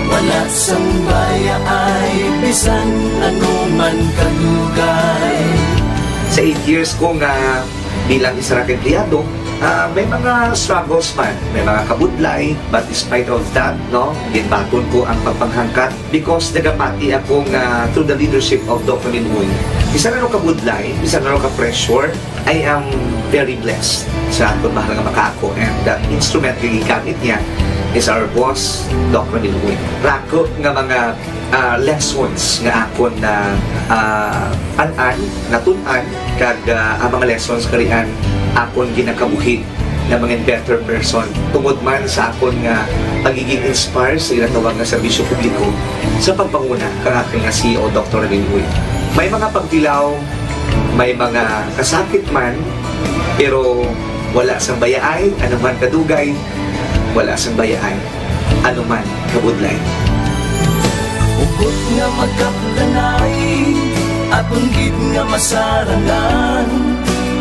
Wala sang bayaay bisan anuman kadugay. Sa 8 years ko nga bilang isa ra empleyado, may mga struggles man, may mga kabudlay, but despite of that, no, ginbaton ko ang pagpanghangkat because nagapati akong through the leadership of Dr. Minhoy. Isa na kabudlay, isa na ka-pressure, I am very blessed sa atong mahal nga makaako, and the instrument nga gigamit niya is our boss, Dr. Minhoy. Rako nga mga lessons nga akon na natun-an kag ang mga lessons karian akon ginakabuhi na mga better person tungod man sa akon nga pagiging inspired sa ginatawag nga serbisyo publiko sa pagpanguna kang aking nga CEO Dr. Minhoy. May mga pagdilaw, may mga kasakit man, pero wala sang bayaay anuman kadugay, wala sang bayaay anuman kabudlay. Ugot nga magkapdanay, atong gid nga masarangan,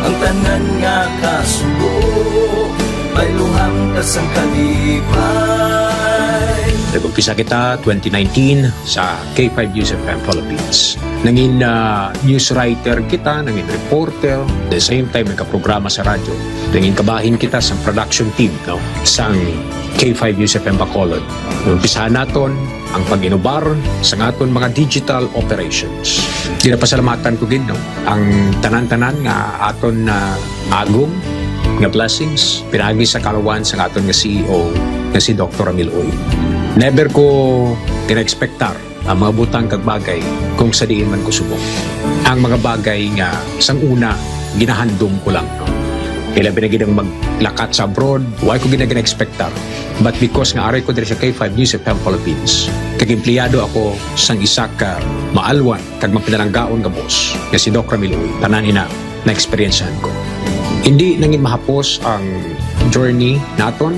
ang tanan nga kasubo, bayluhang kasang kalipay. Nag-umpisa kita 2019 sa K5 News FM Philippines. Nangin news writer kita, nangin reporter, the same time nagka-programa sa radyo. Nangin kabahin kita sa production team, no, sang K5 News FM Bacolod. Umpisahan naton ang pag-inubar sa aton mga digital operations. Ginapasalamatan ko gid, no, ang tanan-tanan nga aton na agong nga blessings pinagi sa kalawan sa aton nga CEO nga si Dr. Ramil Uy. Never ko ina-expectar ang mga butang kag bagay kung sa diin man ko subok. Ang mga bagay nga sang una ginahandom ko lang, no. Kailan pinagidang maglakat sa abroad, why ko gina-expectar. But because nga aray ko diri sa K5 News FM Philippines, kag empleyado ako sang isa ka maalwan kag mapinalanggaon nga boss nga si Dr. Ramil Uy, tanan ina na experiencehan ko. Hindi nangin mahapos ang journey naton.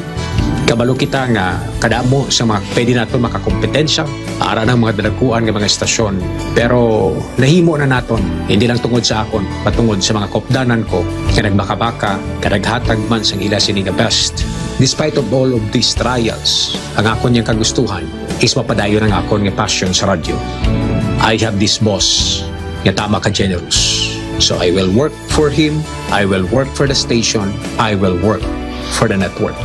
Kabalo kita nga kadamo sa mga pwede naton makakompetensya ara ng mga dalaguan ng mga estasyon, pero nahimo na naton hindi lang tungod sa akon patungod sa mga kopdanan ko kaya nagbaka-baka kadaghatag man sang ila sini nga best. Despite of all of these trials, ang akon niyang kagustuhan is mapadayon ang akon nga passion sa radyo. I have this boss nga tama ka generous, so I will work for him, I will work for the station, I will work for the network.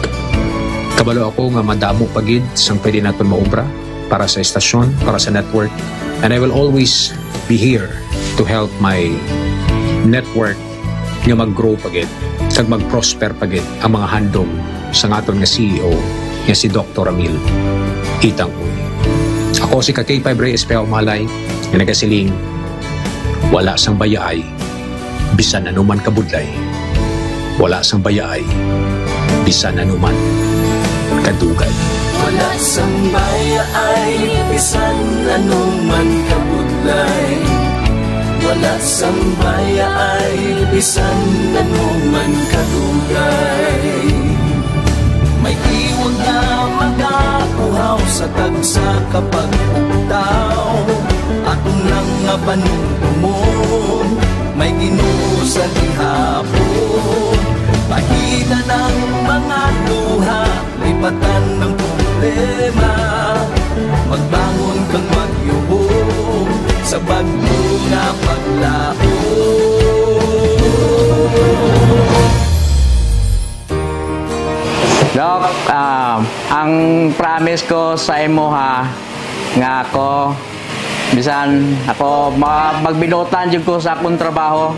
Kabalo ako nga madamo pagid sang pwede naton maubra para sa estasyon, para sa network, and I will always be here to help my network nga mag-grow pagid kag mag-prosper pagid ang mga handom sa aton nga CEO nga si Dr. Ramil Itang Uy. Ako si K5 Reyes Peo Malay nga nagasiling wala sang bayaay bisan anuman kabudlay, wala sang bayaay bisan anuman kadugay. Wala sang bayaay bisan anuman kabudlay. Wala sang bayaay bisan anuman kadugay. May iwag na magapuhaw sa tagsa kapag pugtaw. Atong lang nga panumon, may Ginoo sa gihapon. Pahina ng mga luha, lipatan ng problema. Magbangon kang magyubong sa bagyo nga paglaon. Dok, ang promise ko sa imo ha, nga ako, bisan ako magbinutan dyan ko sa akong trabaho.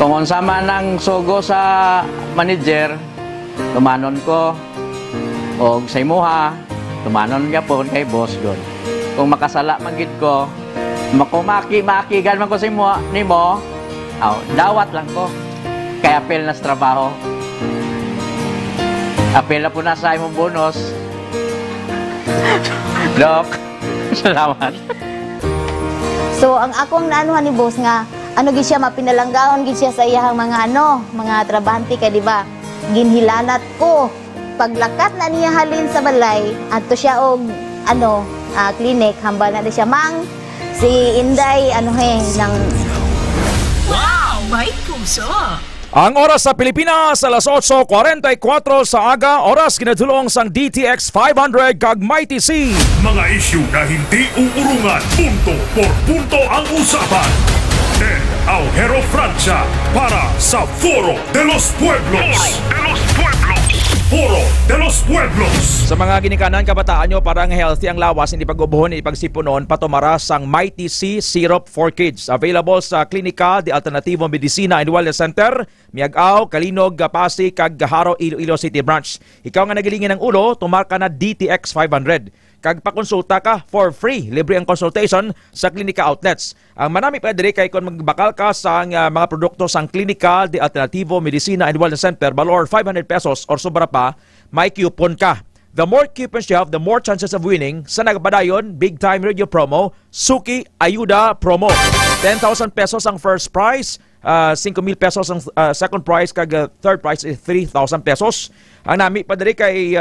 Kung unsa man ang sugo sa manager, tumanon ko. O sa imo ha, tumanon nga po kay boss God. Kung makasala magid ko, makigan man ko sa imo, nimo, dawat lang ko. Kaya apel na sa trabaho. Apel na po na sa imong bonus. Dok, salamat. So ang akong naanuhan ni boss nga ano gid siya mapinalanggaon gid siya sa iyang mga mga trabahante kay di ba? Ginhilanat ko paglakat na niya halin sa balay adto siya og clinic hambal na siya mang si Inday ng Wow, may puso. Ang oras sa Pilipinas, alas 8:44 sa aga, oras kinadulong sang DTX 500 kag Mighty C. Mga isyu na hindi uurungan, punto por punto ang usapan. El Aujero Francia para sa Foro de los Pueblos. Foro de los Pueblos. Sa mga ginikanan kabataan nyo, parang healthy ang lawas, hindi pag-ubuhon, hindi pagsipunon, patumara sang Mighty C Syrup for Kids. Available sa Klinika de Alternativo Medicina and Wellness Center, Miag-Aw, Kalinog, Pasig, kag Gaharo, Iloilo City Branch. Ikaw nga nagilingin ng ulo, tumarka na DTX 500. Kag pakonsulta ka for free. Libre ang consultation sa Klinika outlets. Ang manami pa diri kay kung magbakal ka sa mga produkto sang Klinika de Alternativo Medicina and Wellness Center, valor 500 pesos or sobra pa, may coupon ka. The more coupons you have, the more chances of winning. Sa nagpadayon, big time radio promo, Suki Ayuda promo. 10,000 pesos ang first prize, 5,000 pesos ang second prize, kag third prize is 3,000 pesos. Ang nami pa diri kay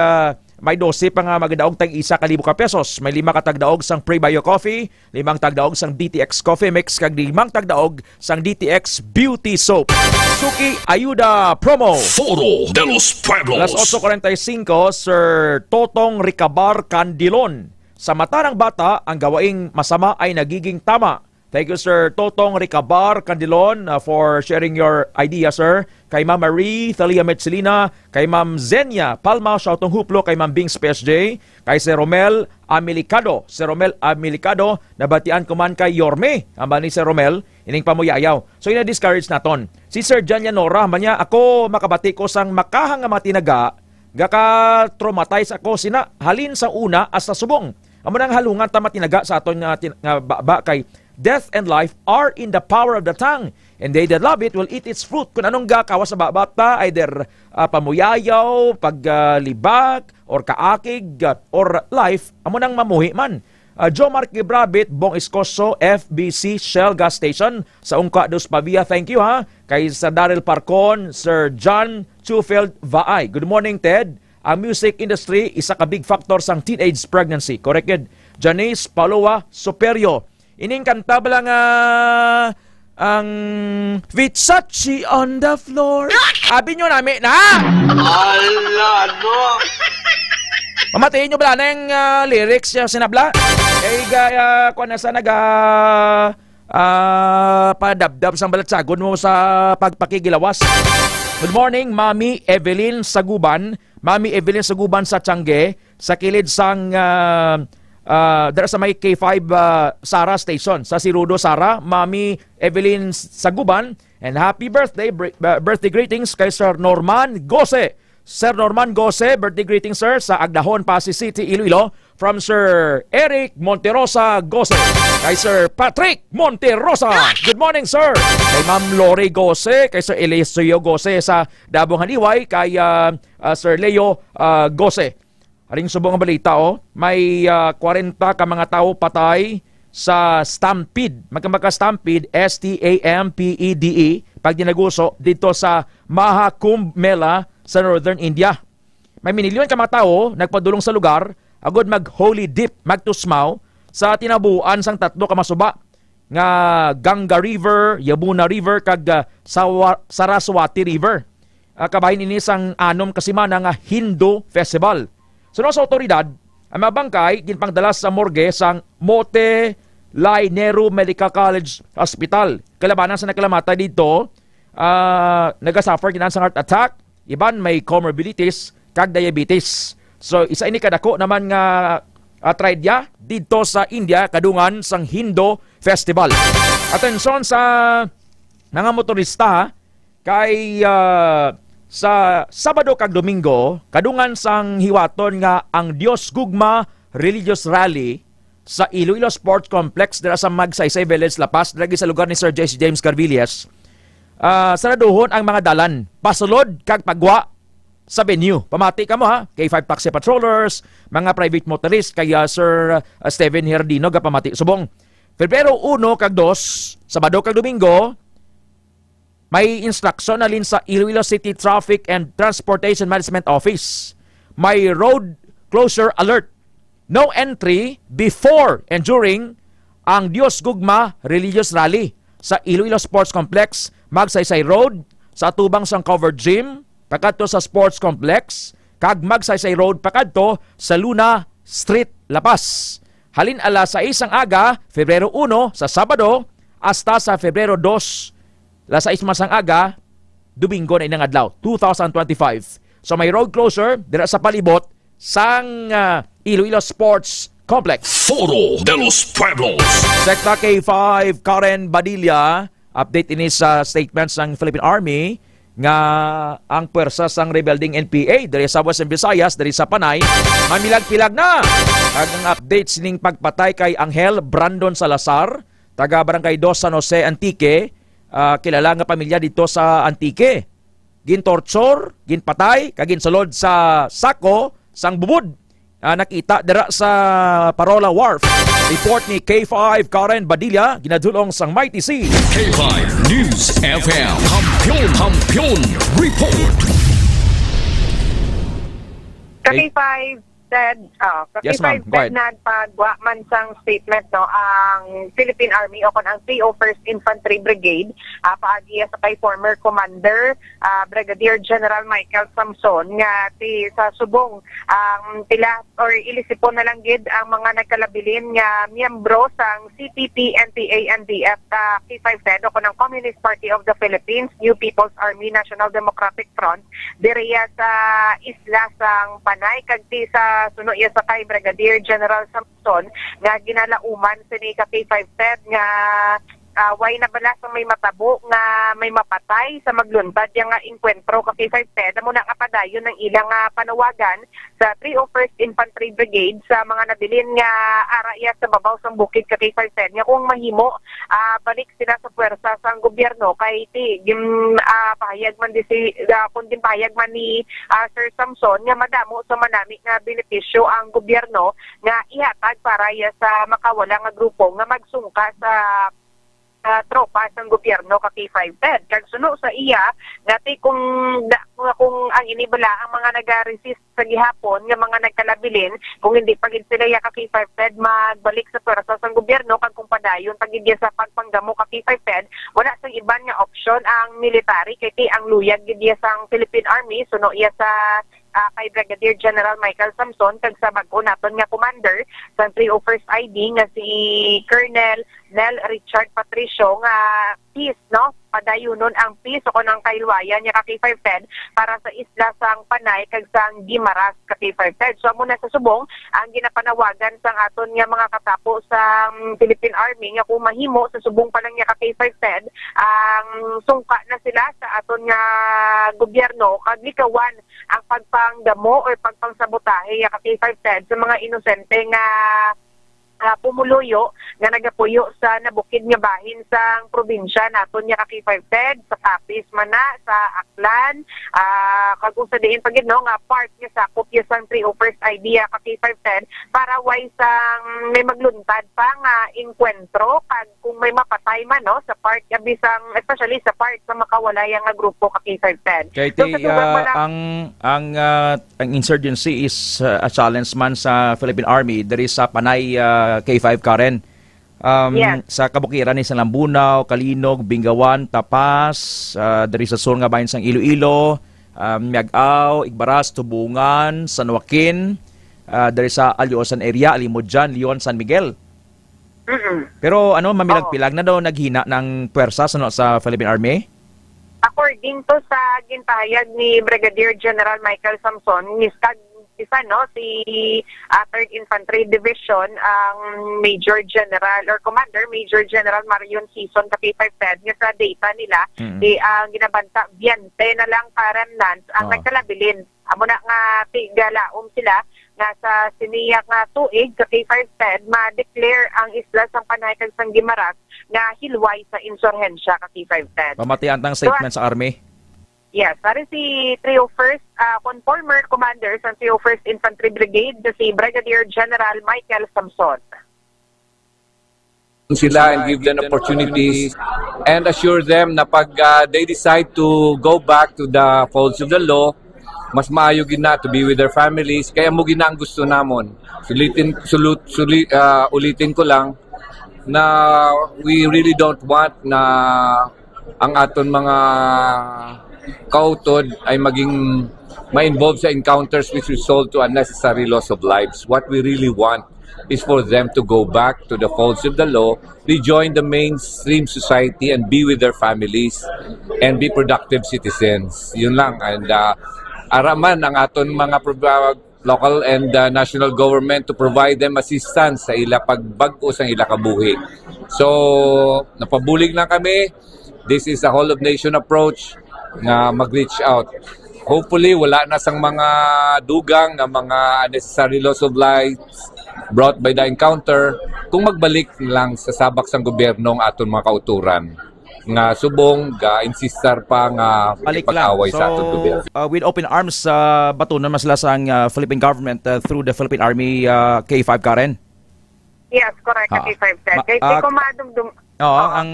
may 12 pa nga magdaog tag 1,000 pesos. May 5 ka tagdaog sang Prebio Coffee, 5 tagdaog sang DTX Coffee Mix, kag 5 tagdaog sang DTX Beauty Soap. Suki Ayuda promo. Foro de los Pueblos. Alas 8:45, Sir Totong Ricabar Candilon. Sa mata ng bata, ang gawaing masama ay nagiging tama. Thank you, Sir Totong Ricabar Candilon, for sharing your idea, sir. Kay Ma'am Marie Thalia Metzelina, kay Ma'am Zenia Palma, Shoutong Huplo, kay Ma'am Bings PSJ, kay Sir Romel Amilicado. Sir Romel Amilicado, nabatian ko man kay Yorme. Ang ni Sir Romel, ining pamuyayaw. So, ina-discourage naton. Si Sir Jan Yanora, manya, ako makabati ko sang makahang matinaga, gaka-traumatize ako sina halin sa una as sa subong. Amo nang halungan ta matinaga sa aton nga kay death and life are in the power of the tongue, and they that love it will eat its fruit. Kung anong gakawas sa bata, either pamuyayaw, paglibak, or kaakig, or life, amo nang mamuhi man. Jomar Gibrabit, Bong Escoso, FBC Shell Gas Station, sa Ungka dos Pavia, thank you ha. Kay Sir Daryl Parcon, Sir John Chufeld Vaay. Good morning, Ted. Ang music industry, isa ka big factor sang teenage pregnancy. Corrected. Janice Palua Superio. Ining kanta ba lang ang Versace on the floor. Abi nyo namin na! Ala, no! Mamatiin nyo ba na yung lyrics yung sinabla? Eh, kung nasa padabdab sang balatsagon mo sa pagpakigilawas. Good morning, Mami Evelyn Saguban. Mami Evelyn Saguban sa Tiangge, sa kilid sang dara sa may K5 Sara Station. Sa Sirudo Sara, Mami Evelyn Saguban. And happy birthday, birthday greetings kay Sir Norman Gose. Sir Norman Gose, birthday greetings sir sa Agdahon, Pasig City, Iloilo. From Sir Eric Monterosa Gose. Kay Sir Patrick Monterosa. Good morning sir. Kay Ma'am Lori Gose. Kay Sir Eliseo Gose sa Dabong Haniway. Kay Sir Leo Gose. Aring subong ang balita, may 40 ka mga tao patay sa stampede. Magkamaka-stampede, S-T-A-M-P-E-D-E, pag dinaguso dito sa Mahakumbh Mela sa Northern India. May minilyon ka mga tao nagpadulong sa lugar, agod mag-holy dip, magtusmaw, sa tinabuan sang 3 ka masuba nga Ganga River, Yamuna River, kag Saraswati River. Kabahin ini sang 6 kasimana nga Hindu Festival. Sunod sa otoridad, ang mga bangkay ginpangdalas sa morgue sang Mote Lai Nehru Medical College Hospital. Kalabanan sa nakalamata dito, nagasuffer ginan sa heart attack, iban may comorbidities, kag diabetes. So isa ini kadako naman nga traidya dito sa India kadungan sang Hindu Festival. Atensyon sa mga motorista kay sa Sabado kag Domingo kadungan sang hiwaton nga ang Dios Gugma Religious Rally sa Iloilo Sports Complex dira sa Magsaysay Village, La Paz, dira sa lugar ni Sir J.C. James Carvillas. Saraduhon ang mga dalan, pasulod kag pagwa sa venue. Pamati ka mo ha, K5 taxi patrollers, mga private motorist, kaya Sir Steven Herdino ga pamati subong. Febrero 1 kag 2, Sabado kag Domingo, may instruction na lin sa Iloilo City Traffic and Transportation Management Office. May road closure alert. No entry before and during ang Dios Gugma Religious Rally sa Iloilo Sports Complex, Magsaysay Road, sa atubang sang covered gym, pakadto sa Sports Complex, kag Magsaysay Road pakadto sa Luna Street, La Paz. Halin alas 6 ang aga, Febrero 1 sa Sabado, hasta sa Febrero 2, alas 6 masang aga, Domingo na inang adlaw, 2025. So may road closure dira sa palibot sang Iloilo Sports Complex. Foro de los Pueblos. Sekta K5 Karen Badilla, update ini sa statements ng Philippine Army nga ang pwersa sang rebuilding NPA dari sa Western Visayas, dari sa Panay, mamilag-pilag na. Ang update sining pagpatay kay Angel Brandon Salazar, taga Barangay 2 San Jose, Antique, kilala nga pamilya dito sa Antique. Gintorture, ginpatay, kaginsulod sa sako, sang bubud. Nakita dira sa Parola Wharf. Report ni K5 Karen Badilla, ginadulong sang Mighty C. K5 News FM. Kampiyon report. K5 said, Yes, ma'am. Go ahead. nagpagwa man sang statement no ang Philippine Army o kon ang 301st Infantry Brigade paagi sa kay former Commander Brigadier General Michael Samson nga sa subong ang pila or ilisipon na lang gid ang mga nagkalabilin nga miyembro sang CPP, NPA, NDF K5 said o kon ang Communist Party of the Philippines, New People's Army, National Democratic Front diriya sa isla sang Panay kag sa suno iya sa kay Brigadier General Samson nga ginalauman sini ka K5 said nga way na bala sa may matabo nga may mapatay sa magluntad yang nga inkwentro ka K5 said amo na kapadayon ng ilang panawagan sa 301st Infantry Brigade sa mga nabilin nga araya sa babaw sang bukid ka K5 said nga kung mahimo balik sila sa puwersa sang gobyerno kay pahayag man kung din pahayag man ni Sir Samson nga madamo sa manami nga benepisyo ang gobyerno nga ihatag para sa makawala nga grupo nga magsungka sa tropa sang gobyerno ka K5 said. Kag suno sa iya ngati kung ang inibala ang mga nag-resist sa gihapon nga mga nagkalabilin kung hindi pagid sila ya ka K5 said magbalik sa pwersa sang gobyerno kag kung padayon pagid sa pagpanggamo ka K5 said wala sa iban nga option ang military kay ang luyag gid sang Philippine Army suno iya sa kay Brigadier General Michael Samson kag sa bag-o naton nga commander sa 301st ID nga si Colonel Nel Richard Patricio nga peace no padayunon ang peace o konang kailwayan niya ka K5 said para sa isla sang Panay kag sang Guimaras ka K5 said. So muna sa subong ang ginapanawagan sang aton nga mga katapo sa Philippine Army nga kung mahimo sa subong pa lang niya ka K5 said ang sungka na sila sa aton nga gobyerno kag likawan ang pagpanggamo o pagpangsabotahe ya ka K5 said sa mga inosente nga pumuluyo nga nagapuyo sa nabukid nga bahin sang probinsya naton nga K5 said sa Capiz man na sa Aklan kag sa diin pagid no nga part nga sakop ya sang 301st idea ka K5 said para way sang may magluntad pa nga inkwentro kag kung may mapatay man no sa part nga bisang especially sa part sa makawala nga grupo ka K5 said. Kay ang insurgency is a challenge man sa Philippine Army there is sa Panay K5 Karen. Sa kabukiran ni sa Lambunaw, Kalinog, Bingawan, Tapas, dari sa sur nga bahin sang Iloilo, Miagaw, Igbaras, Tubungan, San Joaquin, dari sa Alyosan area, Alimudjan, Leon, San Miguel. Pero mamilag-pilag na daw naghina ng puwersa sa Philippine Army? According to sa gintahayag ni Brigadier General Michael Samson, isa no si 3rd Infantry Division ang Major General or Commander Major General Marion Season ka K5 TED nga sa data nila ang ginabanta 20 na lang ka remnants ang nagkalabilin. Amo na nga tigalaom sila nga sa siniyak nga tuig ka K5 TED ma-declare ang isla sang Panay kag sang Guimaras nga hilway sa insurhensya ka K5 TED. Pamatian tang statement sa Army. Yes, pare si 301st Conformer Commander sa 301st Infantry Brigade si Brigadier General Michael Samson. Sila and give them opportunities and assure them na pag they decide to go back to the folds of the law, mas maayo gina to be with their families. Kaya mo gina ang gusto namon. Ulitin ko lang na we really don't want na ang aton mga kautod ay maging ma-involve sa encounters which result to unnecessary loss of lives. What we really want is for them to go back to the folds of the law, rejoin the mainstream society and be with their families and be productive citizens. Yun lang. And araman ang aton mga local and national government to provide them assistance sa ila pagbag-o sa ila kabuhi. So, napabulig na kami. This is a whole of nation approach na mag-reach out. Hopefully, wala na sang mga dugang na mga unnecessary loss of lives brought by the encounter kung magbalik lang sa sabak sang gobyerno ng aton mga kauturan nga subong ga-insistar pa nga pag-away sa aton gobyerno. With open arms, batunan mas sila sang Philippine government through the Philippine Army K5 Karen? Yes, correct. K5 TED. Kaya di ko madumdum. Oo, ang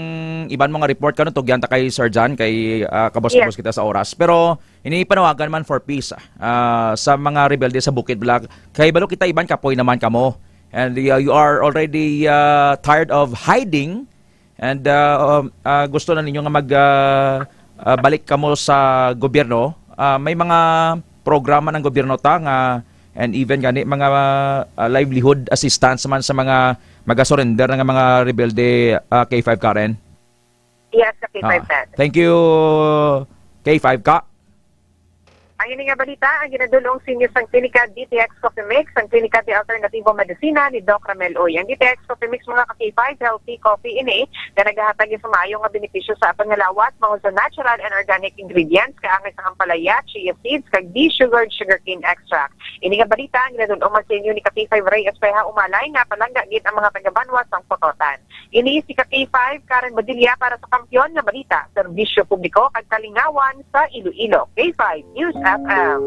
iban mga report karon tugyan ta kay Sir John kay kabos-kabos kita sa oras. Pero inipanawagan man for peace sa mga rebelde sa Bukid Blag. Kay balo kita iban kapoy naman kamo. And you are already tired of hiding and gusto na ninyo nga balik kamo sa gobyerno. May mga programa ng gobyerno ta nga and even gani mga livelihood assistance man sa mga mag-surrender ng mga rebelde K5 Karen? Yes, K5 TED. Thank you, K5 Ka. Ang nga balita, ang ginadulong senior sang klinika DTX Coffee Mix, ang klinika de Alternativo Medicina ni Doc Ramel Oy. Ang DTX Coffee Mix mga ka-K5 healthy coffee ini na naghahatag sa maayo nga benepisyo sa pangalawat mga sa natural and organic ingredients kaangay sa ampalaya, chia seeds, kag de-sugared sugarcane extract. Ini nga balita, ang ginadulong man senior ni K5 Ray Espeja Umalay nga palangga gid ang mga taga-Banwa sang Pototan. Ini si K5 Karen Badilla para sa kampiyon nga balita, serbisyo publiko kag kalingawan sa Iloilo. K5 News FM.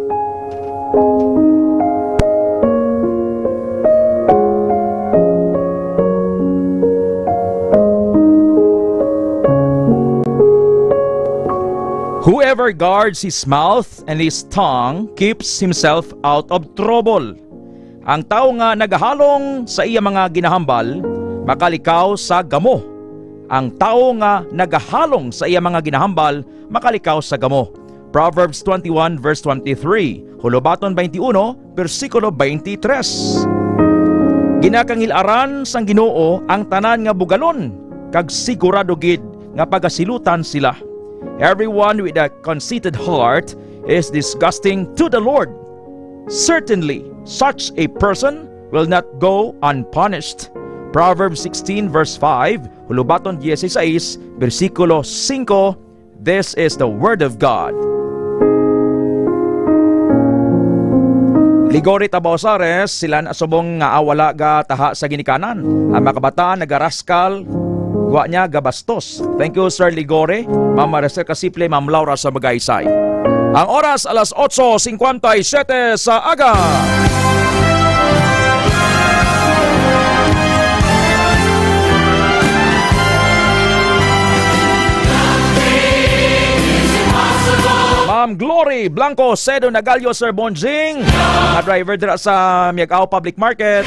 Whoever guards his mouth and his tongue keeps himself out of trouble. Ang tao nga nagahalong sa iya mga ginahambal, makalikaw sa gamo. Ang tao nga nagahalong sa iya mga ginahambal, makalikaw sa gamo. Proverbs 21 verse 23, Hulubaton 21 versikulo 23. Ginakangilaran sang Ginoo ang tanan nga bugalon, kag sigurado gid nga pagasilutan sila. Everyone with a conceited heart is disgusting to the Lord. Certainly, such a person will not go unpunished. Proverbs 16 verse 5, Hulubaton 16 versikulo 5. This is the word of God. Ligori Tabosares, sila asubong nga awala ga taha sa ginikanan. Ang mga kabataan nagaraskal, wa niya gabastos. Thank you, Sir Ligore. Ma'am Maricel Casiple, Ma'am Laura sa Magaysay. Ang oras alas 8:57 sa aga. Ma'am Glory Blanco Cedo Nagalio, Sir Bonjing, mga driver dira sa Miagao Public Market.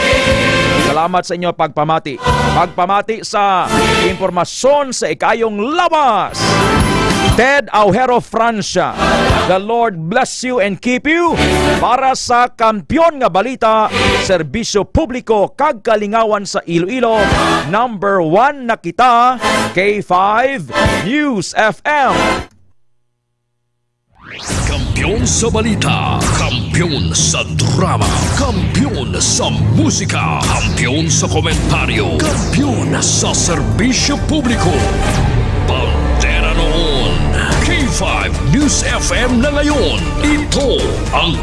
Salamat sa inyo pagpamati. Pagpamati sa impormasyon sa ikayong lawas. Ted Aujero Francia, the Lord bless you and keep you. Para sa kampyon nga balita, serbisyo publiko kag kalingawan sa Iloilo, number 1 na kita, K5 News FM. Kampiyon sa balita, kampiyon sa drama, kampiyon sa musika, kampiyon sa komentaryo, kampiyon sa serbisyo publiko. Pantera noon, K5 News FM na ngayon. Ito ang